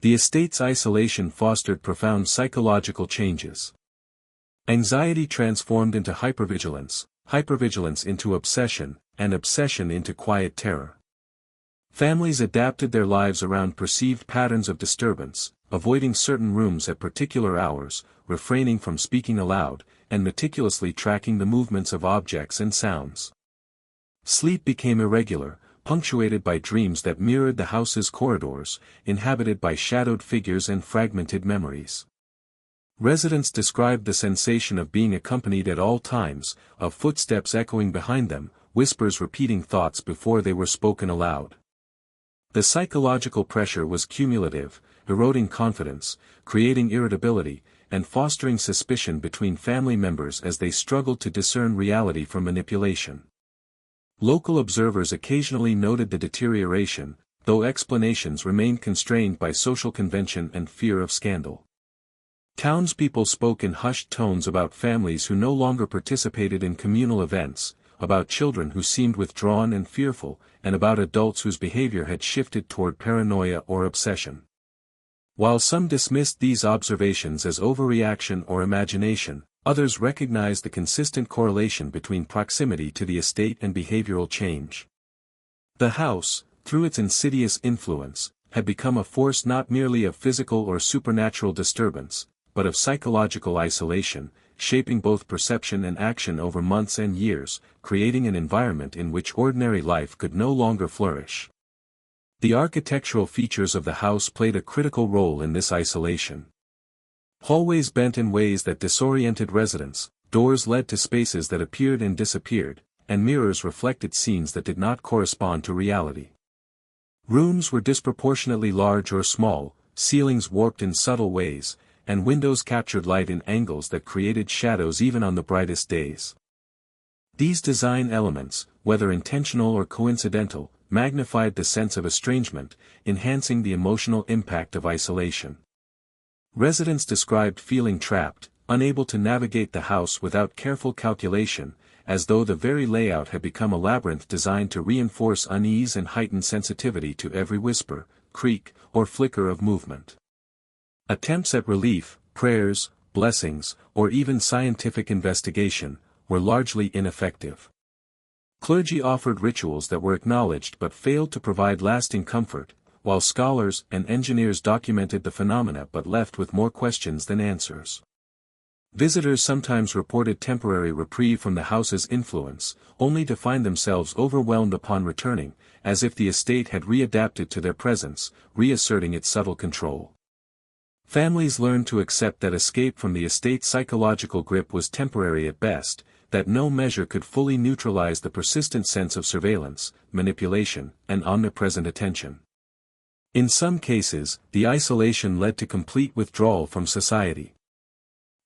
The estate's isolation fostered profound psychological changes. Anxiety transformed into hypervigilance, hypervigilance into obsession, and obsession into quiet terror. Families adapted their lives around perceived patterns of disturbance, avoiding certain rooms at particular hours, refraining from speaking aloud, and meticulously tracking the movements of objects and sounds. Sleep became irregular, punctuated by dreams that mirrored the house's corridors, inhabited by shadowed figures and fragmented memories. Residents described the sensation of being accompanied at all times, of footsteps echoing behind them, whispers repeating thoughts before they were spoken aloud. The psychological pressure was cumulative, eroding confidence, creating irritability, and fostering suspicion between family members as they struggled to discern reality from manipulation. Local observers occasionally noted the deterioration, though explanations remained constrained by social convention and fear of scandal. Townspeople spoke in hushed tones about families who no longer participated in communal events, about children who seemed withdrawn and fearful, and about adults whose behavior had shifted toward paranoia or obsession. While some dismissed these observations as overreaction or imagination, others recognized the consistent correlation between proximity to the estate and behavioral change. The house, through its insidious influence, had become a force not merely of physical or supernatural disturbance, but of psychological isolation, shaping both perception and action over months and years, creating an environment in which ordinary life could no longer flourish. The architectural features of the house played a critical role in this isolation. Hallways bent in ways that disoriented residents, doors led to spaces that appeared and disappeared, and mirrors reflected scenes that did not correspond to reality. Rooms were disproportionately large or small, ceilings warped in subtle ways, and windows captured light in angles that created shadows even on the brightest days. These design elements, whether intentional or coincidental, magnified the sense of estrangement, enhancing the emotional impact of isolation. Residents described feeling trapped, unable to navigate the house without careful calculation, as though the very layout had become a labyrinth designed to reinforce unease and heighten sensitivity to every whisper, creak, or flicker of movement. Attempts at relief, prayers, blessings, or even scientific investigation, were largely ineffective. Clergy offered rituals that were acknowledged but failed to provide lasting comfort, while scholars and engineers documented the phenomena but left with more questions than answers. Visitors sometimes reported temporary reprieve from the house's influence, only to find themselves overwhelmed upon returning, as if the estate had readapted to their presence, reasserting its subtle control. Families learned to accept that escape from the estate's psychological grip was temporary at best, that no measure could fully neutralize the persistent sense of surveillance, manipulation, and omnipresent attention. In some cases, the isolation led to complete withdrawal from society.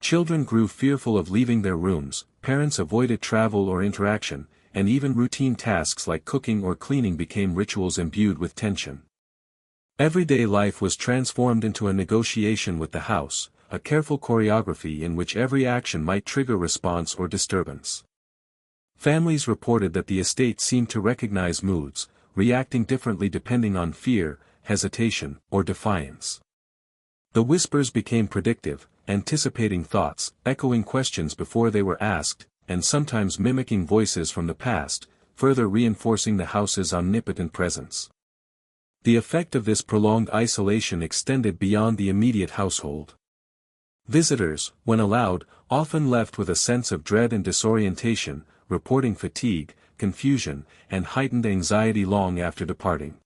Children grew fearful of leaving their rooms, parents avoided travel or interaction, and even routine tasks like cooking or cleaning became rituals imbued with tension. Everyday life was transformed into a negotiation with the house, a careful choreography in which every action might trigger response or disturbance. Families reported that the estate seemed to recognize moods, reacting differently depending on fear, hesitation, or defiance. The whispers became predictive, anticipating thoughts, echoing questions before they were asked, and sometimes mimicking voices from the past, further reinforcing the house's omnipotent presence. The effect of this prolonged isolation extended beyond the immediate household. Visitors, when allowed, often left with a sense of dread and disorientation, reporting fatigue, confusion, and heightened anxiety long after departing.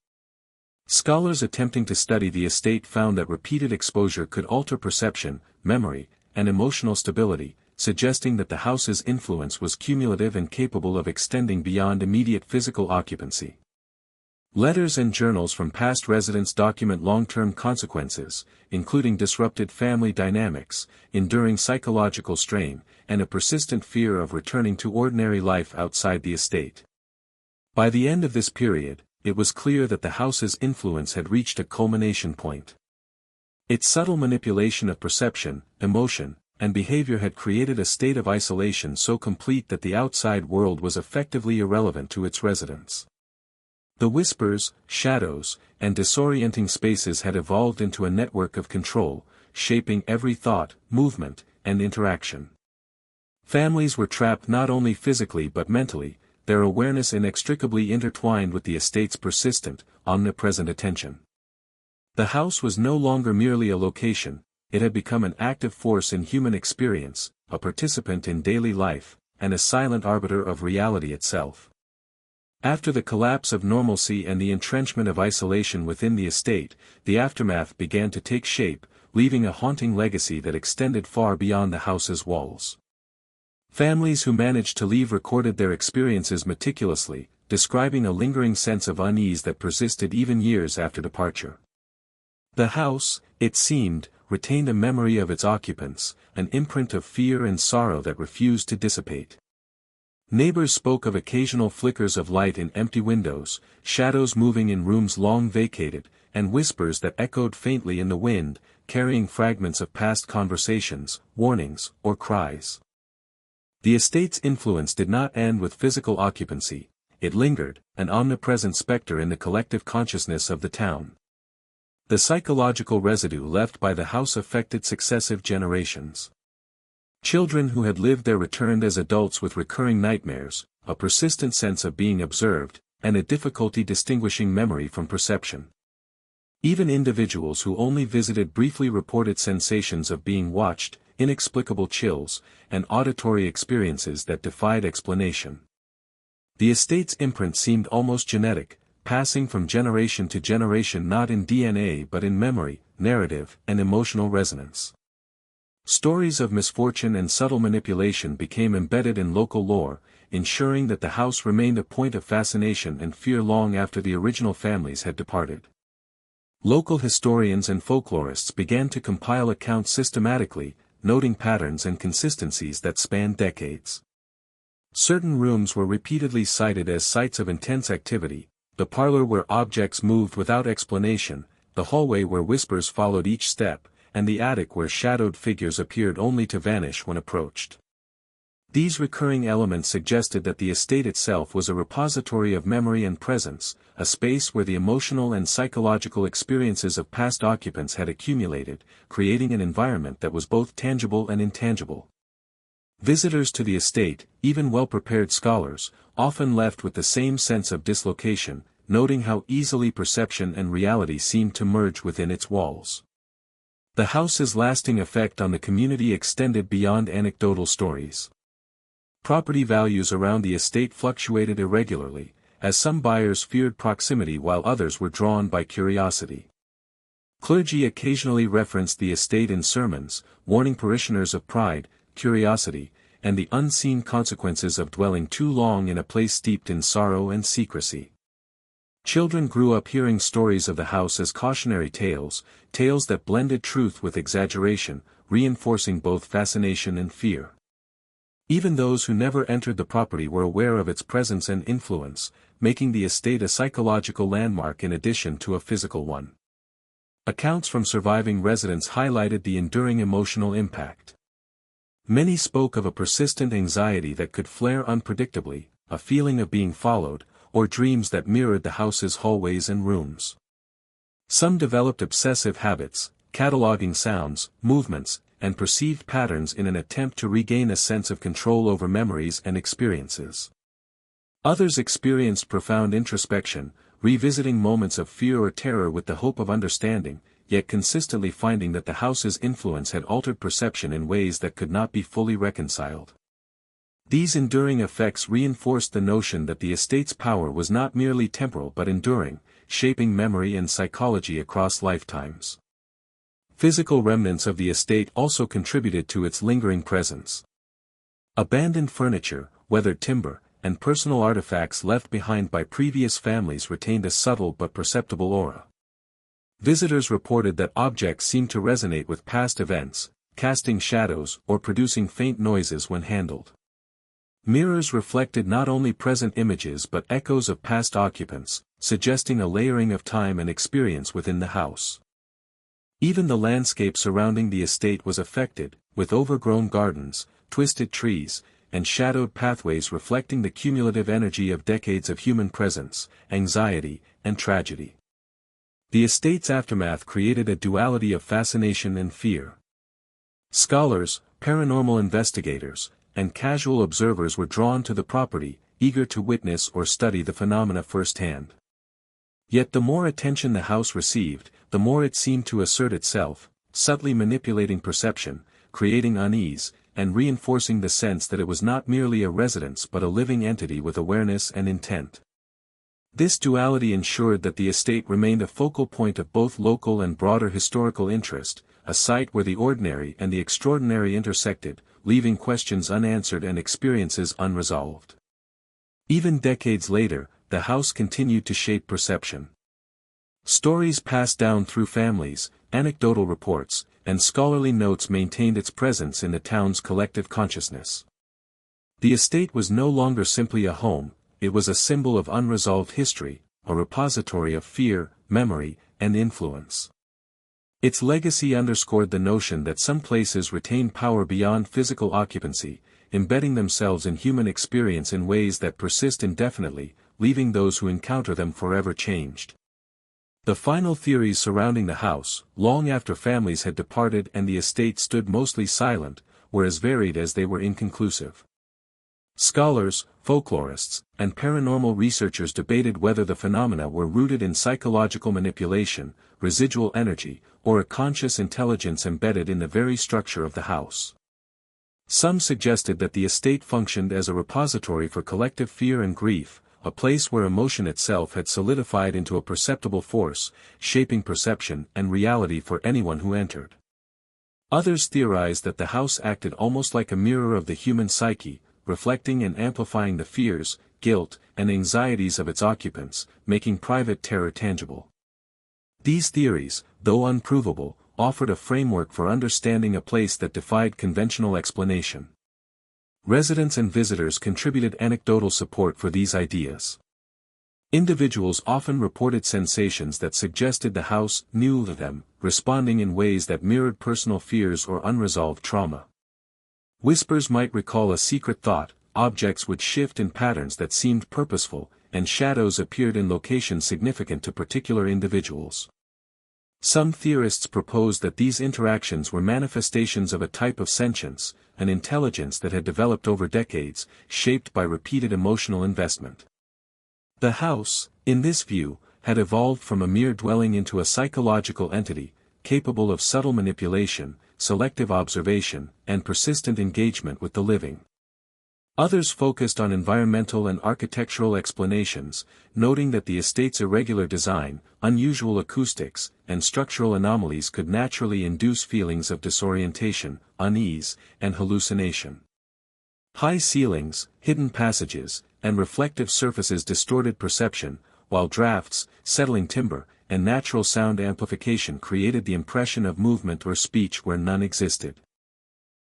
Scholars attempting to study the estate found that repeated exposure could alter perception, memory, and emotional stability, suggesting that the house's influence was cumulative and capable of extending beyond immediate physical occupancy. Letters and journals from past residents document long-term consequences, including disrupted family dynamics, enduring psychological strain, and a persistent fear of returning to ordinary life outside the estate. By the end of this period, it was clear that the house's influence had reached a culmination point. Its subtle manipulation of perception, emotion, and behavior had created a state of isolation so complete that the outside world was effectively irrelevant to its residents. The whispers, shadows, and disorienting spaces had evolved into a network of control, shaping every thought, movement, and interaction. Families were trapped not only physically but mentally, their awareness inextricably intertwined with the estate's persistent, omnipresent attention. The house was no longer merely a location, it had become an active force in human experience, a participant in daily life, and a silent arbiter of reality itself. After the collapse of normalcy and the entrenchment of isolation within the estate, the aftermath began to take shape, leaving a haunting legacy that extended far beyond the house's walls. Families who managed to leave recorded their experiences meticulously, describing a lingering sense of unease that persisted even years after departure. The house, it seemed, retained a memory of its occupants, an imprint of fear and sorrow that refused to dissipate. Neighbors spoke of occasional flickers of light in empty windows, shadows moving in rooms long vacated, and whispers that echoed faintly in the wind, carrying fragments of past conversations, warnings, or cries. The estate's influence did not end with physical occupancy, it lingered, an omnipresent specter in the collective consciousness of the town. The psychological residue left by the house affected successive generations. Children who had lived there returned as adults with recurring nightmares, a persistent sense of being observed, and a difficulty distinguishing memory from perception. Even individuals who only visited briefly reported sensations of being watched, inexplicable chills, and auditory experiences that defied explanation. The estate's imprint seemed almost genetic, passing from generation to generation not in DNA but in memory, narrative, and emotional resonance. Stories of misfortune and subtle manipulation became embedded in local lore, ensuring that the house remained a point of fascination and fear long after the original families had departed. Local historians and folklorists began to compile accounts systematically, noting patterns and consistencies that spanned decades. Certain rooms were repeatedly cited as sites of intense activity, the parlor where objects moved without explanation, the hallway where whispers followed each step, and the attic where shadowed figures appeared only to vanish when approached. These recurring elements suggested that the estate itself was a repository of memory and presence, a space where the emotional and psychological experiences of past occupants had accumulated, creating an environment that was both tangible and intangible. Visitors to the estate, even well-prepared scholars, often left with the same sense of dislocation, noting how easily perception and reality seemed to merge within its walls. The house's lasting effect on the community extended beyond anecdotal stories. Property values around the estate fluctuated irregularly, as some buyers feared proximity while others were drawn by curiosity. Clergy occasionally referenced the estate in sermons, warning parishioners of pride, curiosity, and the unseen consequences of dwelling too long in a place steeped in sorrow and secrecy. Children grew up hearing stories of the house as cautionary tales, tales that blended truth with exaggeration, reinforcing both fascination and fear. Even those who never entered the property were aware of its presence and influence, making the estate a psychological landmark in addition to a physical one. Accounts from surviving residents highlighted the enduring emotional impact. Many spoke of a persistent anxiety that could flare unpredictably, a feeling of being followed, or dreams that mirrored the house's hallways and rooms. Some developed obsessive habits, cataloging sounds, movements, and perceived patterns in an attempt to regain a sense of control over memories and experiences. Others experienced profound introspection, revisiting moments of fear or terror with the hope of understanding, yet consistently finding that the house's influence had altered perception in ways that could not be fully reconciled. These enduring effects reinforced the notion that the estate's power was not merely temporal but enduring, shaping memory and psychology across lifetimes. Physical remnants of the estate also contributed to its lingering presence. Abandoned furniture, weathered timber, and personal artifacts left behind by previous families retained a subtle but perceptible aura. Visitors reported that objects seemed to resonate with past events, casting shadows or producing faint noises when handled. Mirrors reflected not only present images but echoes of past occupants, suggesting a layering of time and experience within the house. Even the landscape surrounding the estate was affected, with overgrown gardens, twisted trees, and shadowed pathways reflecting the cumulative energy of decades of human presence, anxiety, and tragedy. The estate's aftermath created a duality of fascination and fear. Scholars, paranormal investigators, and casual observers were drawn to the property, eager to witness or study the phenomena firsthand. Yet the more attention the house received, the more it seemed to assert itself, subtly manipulating perception, creating unease, and reinforcing the sense that it was not merely a residence but a living entity with awareness and intent. This duality ensured that the estate remained a focal point of both local and broader historical interest, a site where the ordinary and the extraordinary intersected, leaving questions unanswered and experiences unresolved. Even decades later, the house continued to shape perception. Stories passed down through families, anecdotal reports, and scholarly notes maintained its presence in the town's collective consciousness. The estate was no longer simply a home, it was a symbol of unresolved history, a repository of fear, memory, and influence. Its legacy underscored the notion that some places retain power beyond physical occupancy, embedding themselves in human experience in ways that persist indefinitely, leaving those who encounter them forever changed. The final theories surrounding the house, long after families had departed and the estate stood mostly silent, were as varied as they were inconclusive. Scholars, folklorists, and paranormal researchers debated whether the phenomena were rooted in psychological manipulation, residual energy, or a conscious intelligence embedded in the very structure of the house. Some suggested that the estate functioned as a repository for collective fear and grief, a place where emotion itself had solidified into a perceptible force, shaping perception and reality for anyone who entered. Others theorized that the house acted almost like a mirror of the human psyche, reflecting and amplifying the fears, guilt, and anxieties of its occupants, making private terror tangible. These theories, though unprovable, offered a framework for understanding a place that defied conventional explanation. Residents and visitors contributed anecdotal support for these ideas. Individuals often reported sensations that suggested the house knew them, responding in ways that mirrored personal fears or unresolved trauma. Whispers might recall a secret thought, objects would shift in patterns that seemed purposeful, and shadows appeared in locations significant to particular individuals. Some theorists proposed that these interactions were manifestations of a type of sentience, an intelligence that had developed over decades, shaped by repeated emotional investment. The house, in this view, had evolved from a mere dwelling into a psychological entity, capable of subtle manipulation, selective observation, and persistent engagement with the living. Others focused on environmental and architectural explanations, noting that the estate's irregular design, unusual acoustics, and structural anomalies could naturally induce feelings of disorientation, unease, and hallucination. High ceilings, hidden passages, and reflective surfaces distorted perception, while drafts, settling timber, and natural sound amplification created the impression of movement or speech where none existed.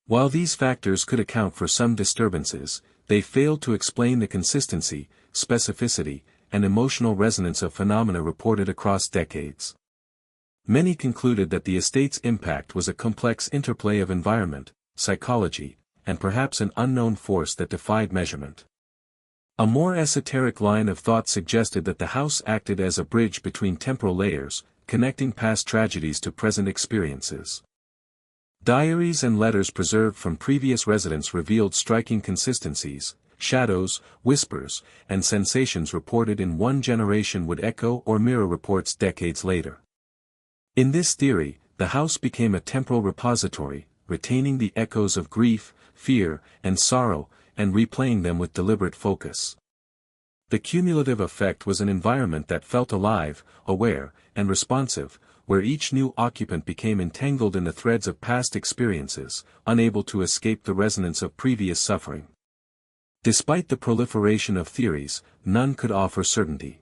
While these factors could account for some disturbances, they failed to explain the consistency, specificity, and emotional resonance of phenomena reported across decades. Many concluded that the estate's impact was a complex interplay of environment, psychology, and perhaps an unknown force that defied measurement. A more esoteric line of thought suggested that the house acted as a bridge between temporal layers, connecting past tragedies to present experiences. Diaries and letters preserved from previous residents revealed striking consistencies. Shadows, whispers, and sensations reported in one generation would echo or mirror reports decades later. In this theory, the house became a temporal repository, retaining the echoes of grief, fear, and sorrow, and replaying them with deliberate focus. The cumulative effect was an environment that felt alive, aware, and responsive, where each new occupant became entangled in the threads of past experiences, unable to escape the resonance of previous suffering. Despite the proliferation of theories, none could offer certainty.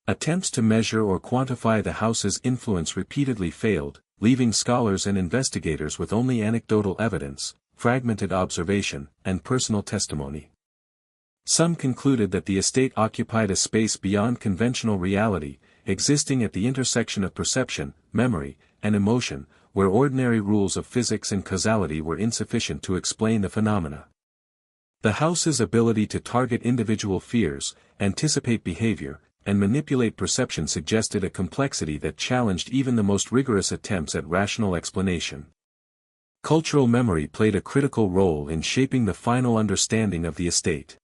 Attempts to measure or quantify the house's influence repeatedly failed, leaving scholars and investigators with only anecdotal evidence, fragmented observation, and personal testimony. Some concluded that the estate occupied a space beyond conventional reality, existing at the intersection of perception, memory, and emotion, where ordinary rules of physics and causality were insufficient to explain the phenomena. The house's ability to target individual fears, anticipate behavior, and manipulate perception suggested a complexity that challenged even the most rigorous attempts at rational explanation. Cultural memory played a critical role in shaping the final understanding of the estate.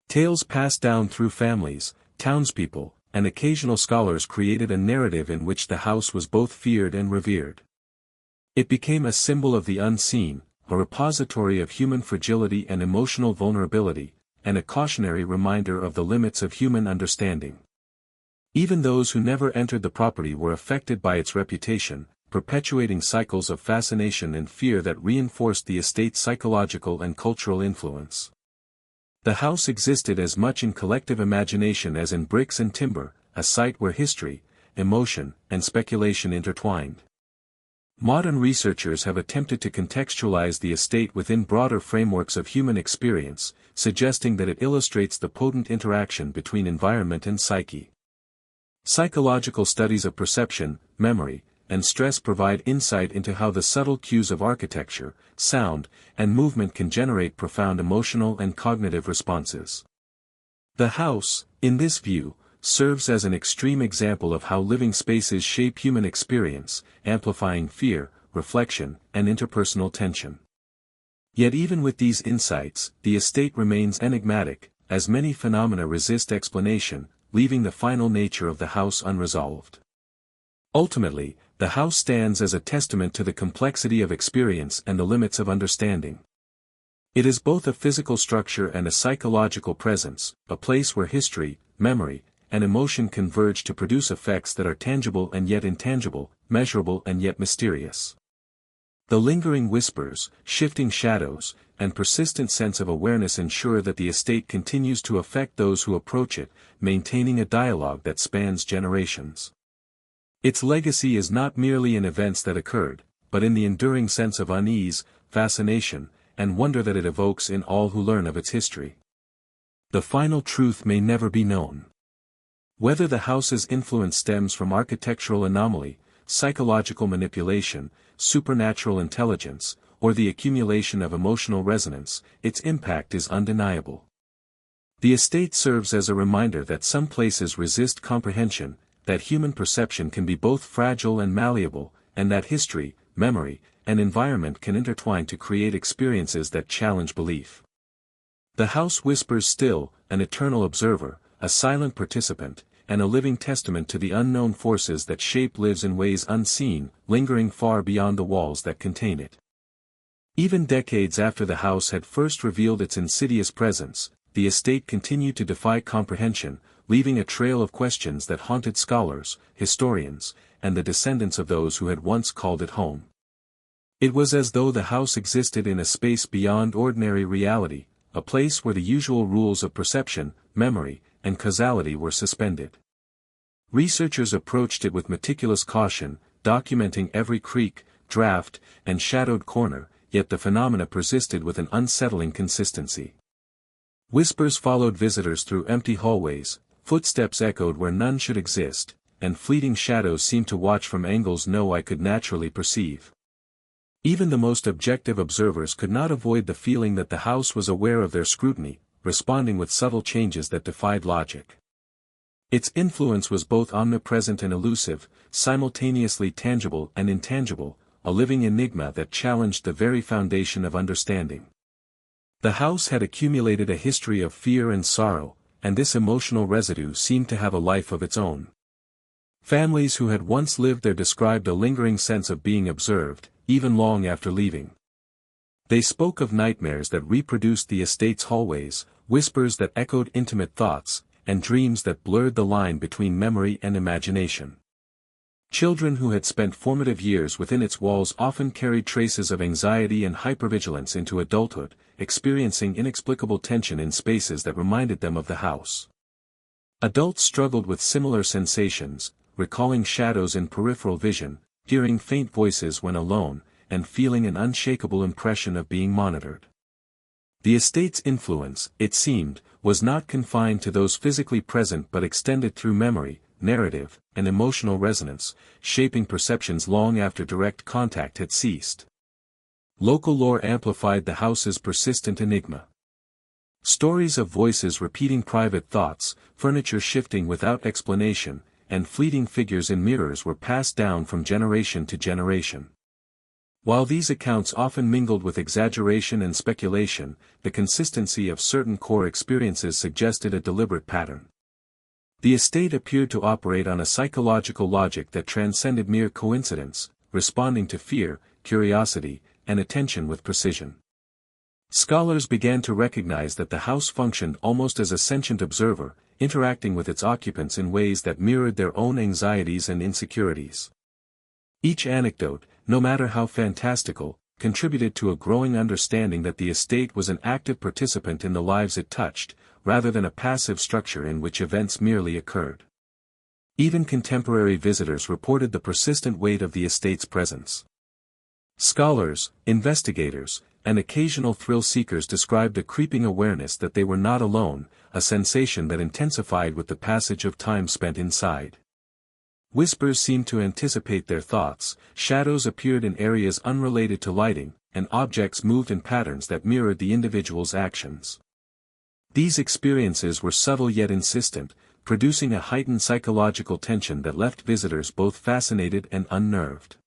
Tales passed down through families, townspeople, and occasional scholars created a narrative in which the house was both feared and revered. It became a symbol of the unseen, a repository of human fragility and emotional vulnerability, and a cautionary reminder of the limits of human understanding. Even those who never entered the property were affected by its reputation, perpetuating cycles of fascination and fear that reinforced the estate's psychological and cultural influence. The house existed as much in collective imagination as in bricks and timber, a site where history, emotion, and speculation intertwined. Modern researchers have attempted to contextualize the estate within broader frameworks of human experience, suggesting that it illustrates the potent interaction between environment and psyche. Psychological studies of perception, memory, and stress provide insight into how the subtle cues of architecture, sound, and movement can generate profound emotional and cognitive responses. The house, in this view, serves as an extreme example of how living spaces shape human experience, amplifying fear, reflection, and interpersonal tension. Yet even with these insights, the estate remains enigmatic, as many phenomena resist explanation, leaving the final nature of the house unresolved. Ultimately, the house stands as a testament to the complexity of experience and the limits of understanding. It is both a physical structure and a psychological presence, a place where history, memory, and emotion converge to produce effects that are tangible and yet intangible, measurable and yet mysterious. The lingering whispers, shifting shadows, and persistent sense of awareness ensure that the estate continues to affect those who approach it, maintaining a dialogue that spans generations. Its legacy is not merely in events that occurred, but in the enduring sense of unease, fascination, and wonder that it evokes in all who learn of its history. The final truth may never be known. Whether the house's influence stems from architectural anomaly, psychological manipulation, supernatural intelligence, or the accumulation of emotional resonance, its impact is undeniable. The estate serves as a reminder that some places resist comprehension, that human perception can be both fragile and malleable, and that history, memory, and environment can intertwine to create experiences that challenge belief. The house whispers still, an eternal observer, a silent participant, and a living testament to the unknown forces that shape lives in ways unseen, lingering far beyond the walls that contain it. Even decades after the house had first revealed its insidious presence, the estate continued to defy comprehension, leaving a trail of questions that haunted scholars, historians, and the descendants of those who had once called it home. It was as though the house existed in a space beyond ordinary reality, a place where the usual rules of perception, memory, and causality were suspended. Researchers approached it with meticulous caution, documenting every creak, draft, and shadowed corner, yet the phenomena persisted with an unsettling consistency. Whispers followed visitors through empty hallways, footsteps echoed where none should exist, and fleeting shadows seemed to watch from angles no eye could naturally perceive. Even the most objective observers could not avoid the feeling that the house was aware of their scrutiny, responding with subtle changes that defied logic. Its influence was both omnipresent and elusive, simultaneously tangible and intangible, a living enigma that challenged the very foundation of understanding. The house had accumulated a history of fear and sorrow, and this emotional residue seemed to have a life of its own. Families who had once lived there described a lingering sense of being observed, even long after leaving. They spoke of nightmares that reproduced the estate's hallways, whispers that echoed intimate thoughts, and dreams that blurred the line between memory and imagination. Children who had spent formative years within its walls often carried traces of anxiety and hypervigilance into adulthood, experiencing inexplicable tension in spaces that reminded them of the house. Adults struggled with similar sensations, recalling shadows in peripheral vision, hearing faint voices when alone, and feeling an unshakable impression of being monitored. The estate's influence, it seemed, was not confined to those physically present but extended through memory, narrative, and emotional resonance, shaping perceptions long after direct contact had ceased. Local lore amplified the house's persistent enigma. Stories of voices repeating private thoughts, furniture shifting without explanation, and fleeting figures in mirrors were passed down from generation to generation. While these accounts often mingled with exaggeration and speculation, the consistency of certain core experiences suggested a deliberate pattern. The estate appeared to operate on a psychological logic that transcended mere coincidence, responding to fear, curiosity, and attention with precision. Scholars began to recognize that the house functioned almost as a sentient observer, interacting with its occupants in ways that mirrored their own anxieties and insecurities. Each anecdote, no matter how fantastical, contributed to a growing understanding that the estate was an active participant in the lives it touched, rather than a passive structure in which events merely occurred. Even contemporary visitors reported the persistent weight of the estate's presence. Scholars, investigators, and occasional thrill-seekers described a creeping awareness that they were not alone, a sensation that intensified with the passage of time spent inside. Whispers seemed to anticipate their thoughts, shadows appeared in areas unrelated to lighting, and objects moved in patterns that mirrored the individual's actions. These experiences were subtle yet insistent, producing a heightened psychological tension that left visitors both fascinated and unnerved.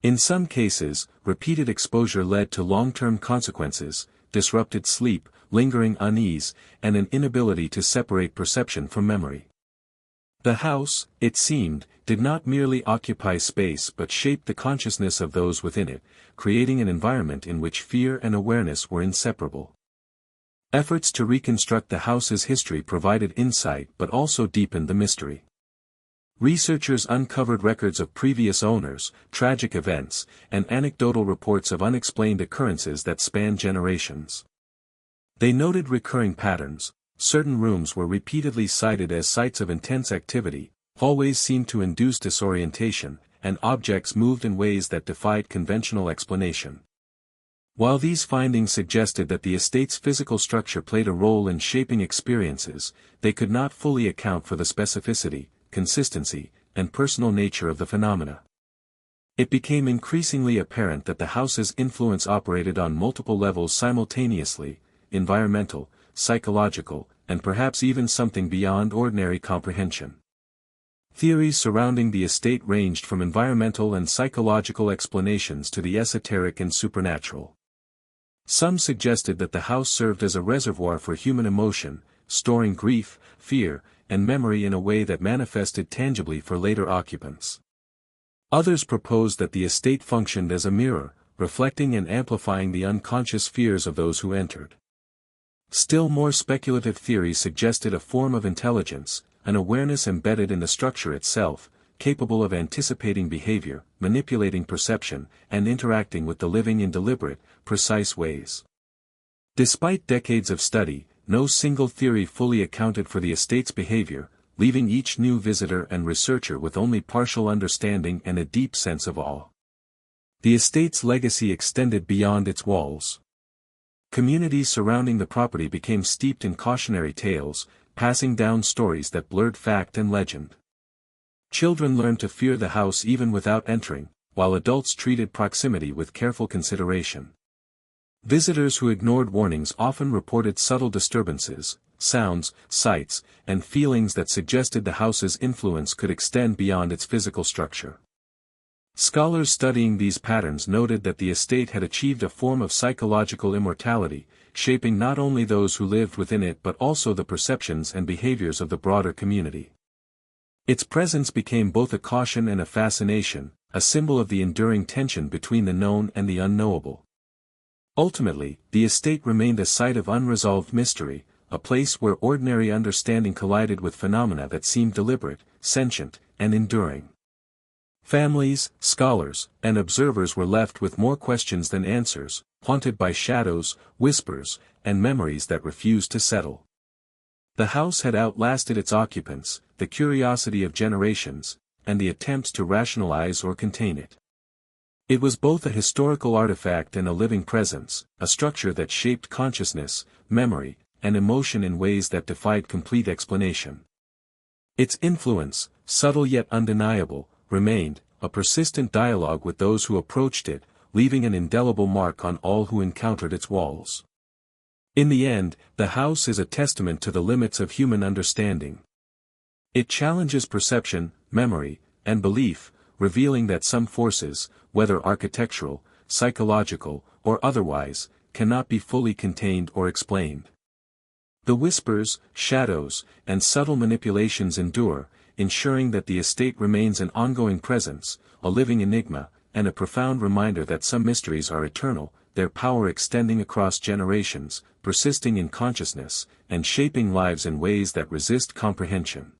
In some cases, repeated exposure led to long-term consequences, disrupted sleep, lingering unease, and an inability to separate perception from memory. The house, it seemed, did not merely occupy space but shaped the consciousness of those within it, creating an environment in which fear and awareness were inseparable. Efforts to reconstruct the house's history provided insight but also deepened the mystery. Researchers uncovered records of previous owners, tragic events, and anecdotal reports of unexplained occurrences that spanned generations. They noted recurring patterns. Certain rooms were repeatedly cited as sites of intense activity, hallways seemed to induce disorientation, and objects moved in ways that defied conventional explanation. While these findings suggested that the estate's physical structure played a role in shaping experiences, they could not fully account for the specificity, consistency, and personal nature of the phenomena. It became increasingly apparent that the house's influence operated on multiple levels simultaneously: environmental, psychological, and perhaps even something beyond ordinary comprehension. Theories surrounding the estate ranged from environmental and psychological explanations to the esoteric and supernatural. Some suggested that the house served as a reservoir for human emotion, storing grief, fear, and memory in a way that manifested tangibly for later occupants. Others proposed that the estate functioned as a mirror, reflecting and amplifying the unconscious fears of those who entered. Still more speculative theories suggested a form of intelligence, an awareness embedded in the structure itself, capable of anticipating behavior, manipulating perception, and interacting with the living in deliberate, precise ways. Despite decades of study, no single theory fully accounted for the estate's behavior, leaving each new visitor and researcher with only partial understanding and a deep sense of awe. The estate's legacy extended beyond its walls. Communities surrounding the property became steeped in cautionary tales, passing down stories that blurred fact and legend. Children learned to fear the house even without entering, while adults treated proximity with careful consideration. Visitors who ignored warnings often reported subtle disturbances, sounds, sights, and feelings that suggested the house's influence could extend beyond its physical structure. Scholars studying these patterns noted that the estate had achieved a form of psychological immortality, shaping not only those who lived within it but also the perceptions and behaviors of the broader community. Its presence became both a caution and a fascination, a symbol of the enduring tension between the known and the unknowable. Ultimately, the estate remained a site of unresolved mystery, a place where ordinary understanding collided with phenomena that seemed deliberate, sentient, and enduring. Families, scholars, and observers were left with more questions than answers, haunted by shadows, whispers, and memories that refused to settle. The house had outlasted its occupants, the curiosity of generations, and the attempts to rationalize or contain it. It was both a historical artifact and a living presence, a structure that shaped consciousness, memory, and emotion in ways that defied complete explanation. Its influence, subtle yet undeniable, remained, a persistent dialogue with those who approached it, leaving an indelible mark on all who encountered its walls. In the end, the house is a testament to the limits of human understanding. It challenges perception, memory, and belief, revealing that some forces, whether architectural, psychological, or otherwise, cannot be fully contained or explained. The whispers, shadows, and subtle manipulations endure, ensuring that the estate remains an ongoing presence, a living enigma, and a profound reminder that some mysteries are eternal, their power extending across generations, persisting in consciousness, and shaping lives in ways that resist comprehension.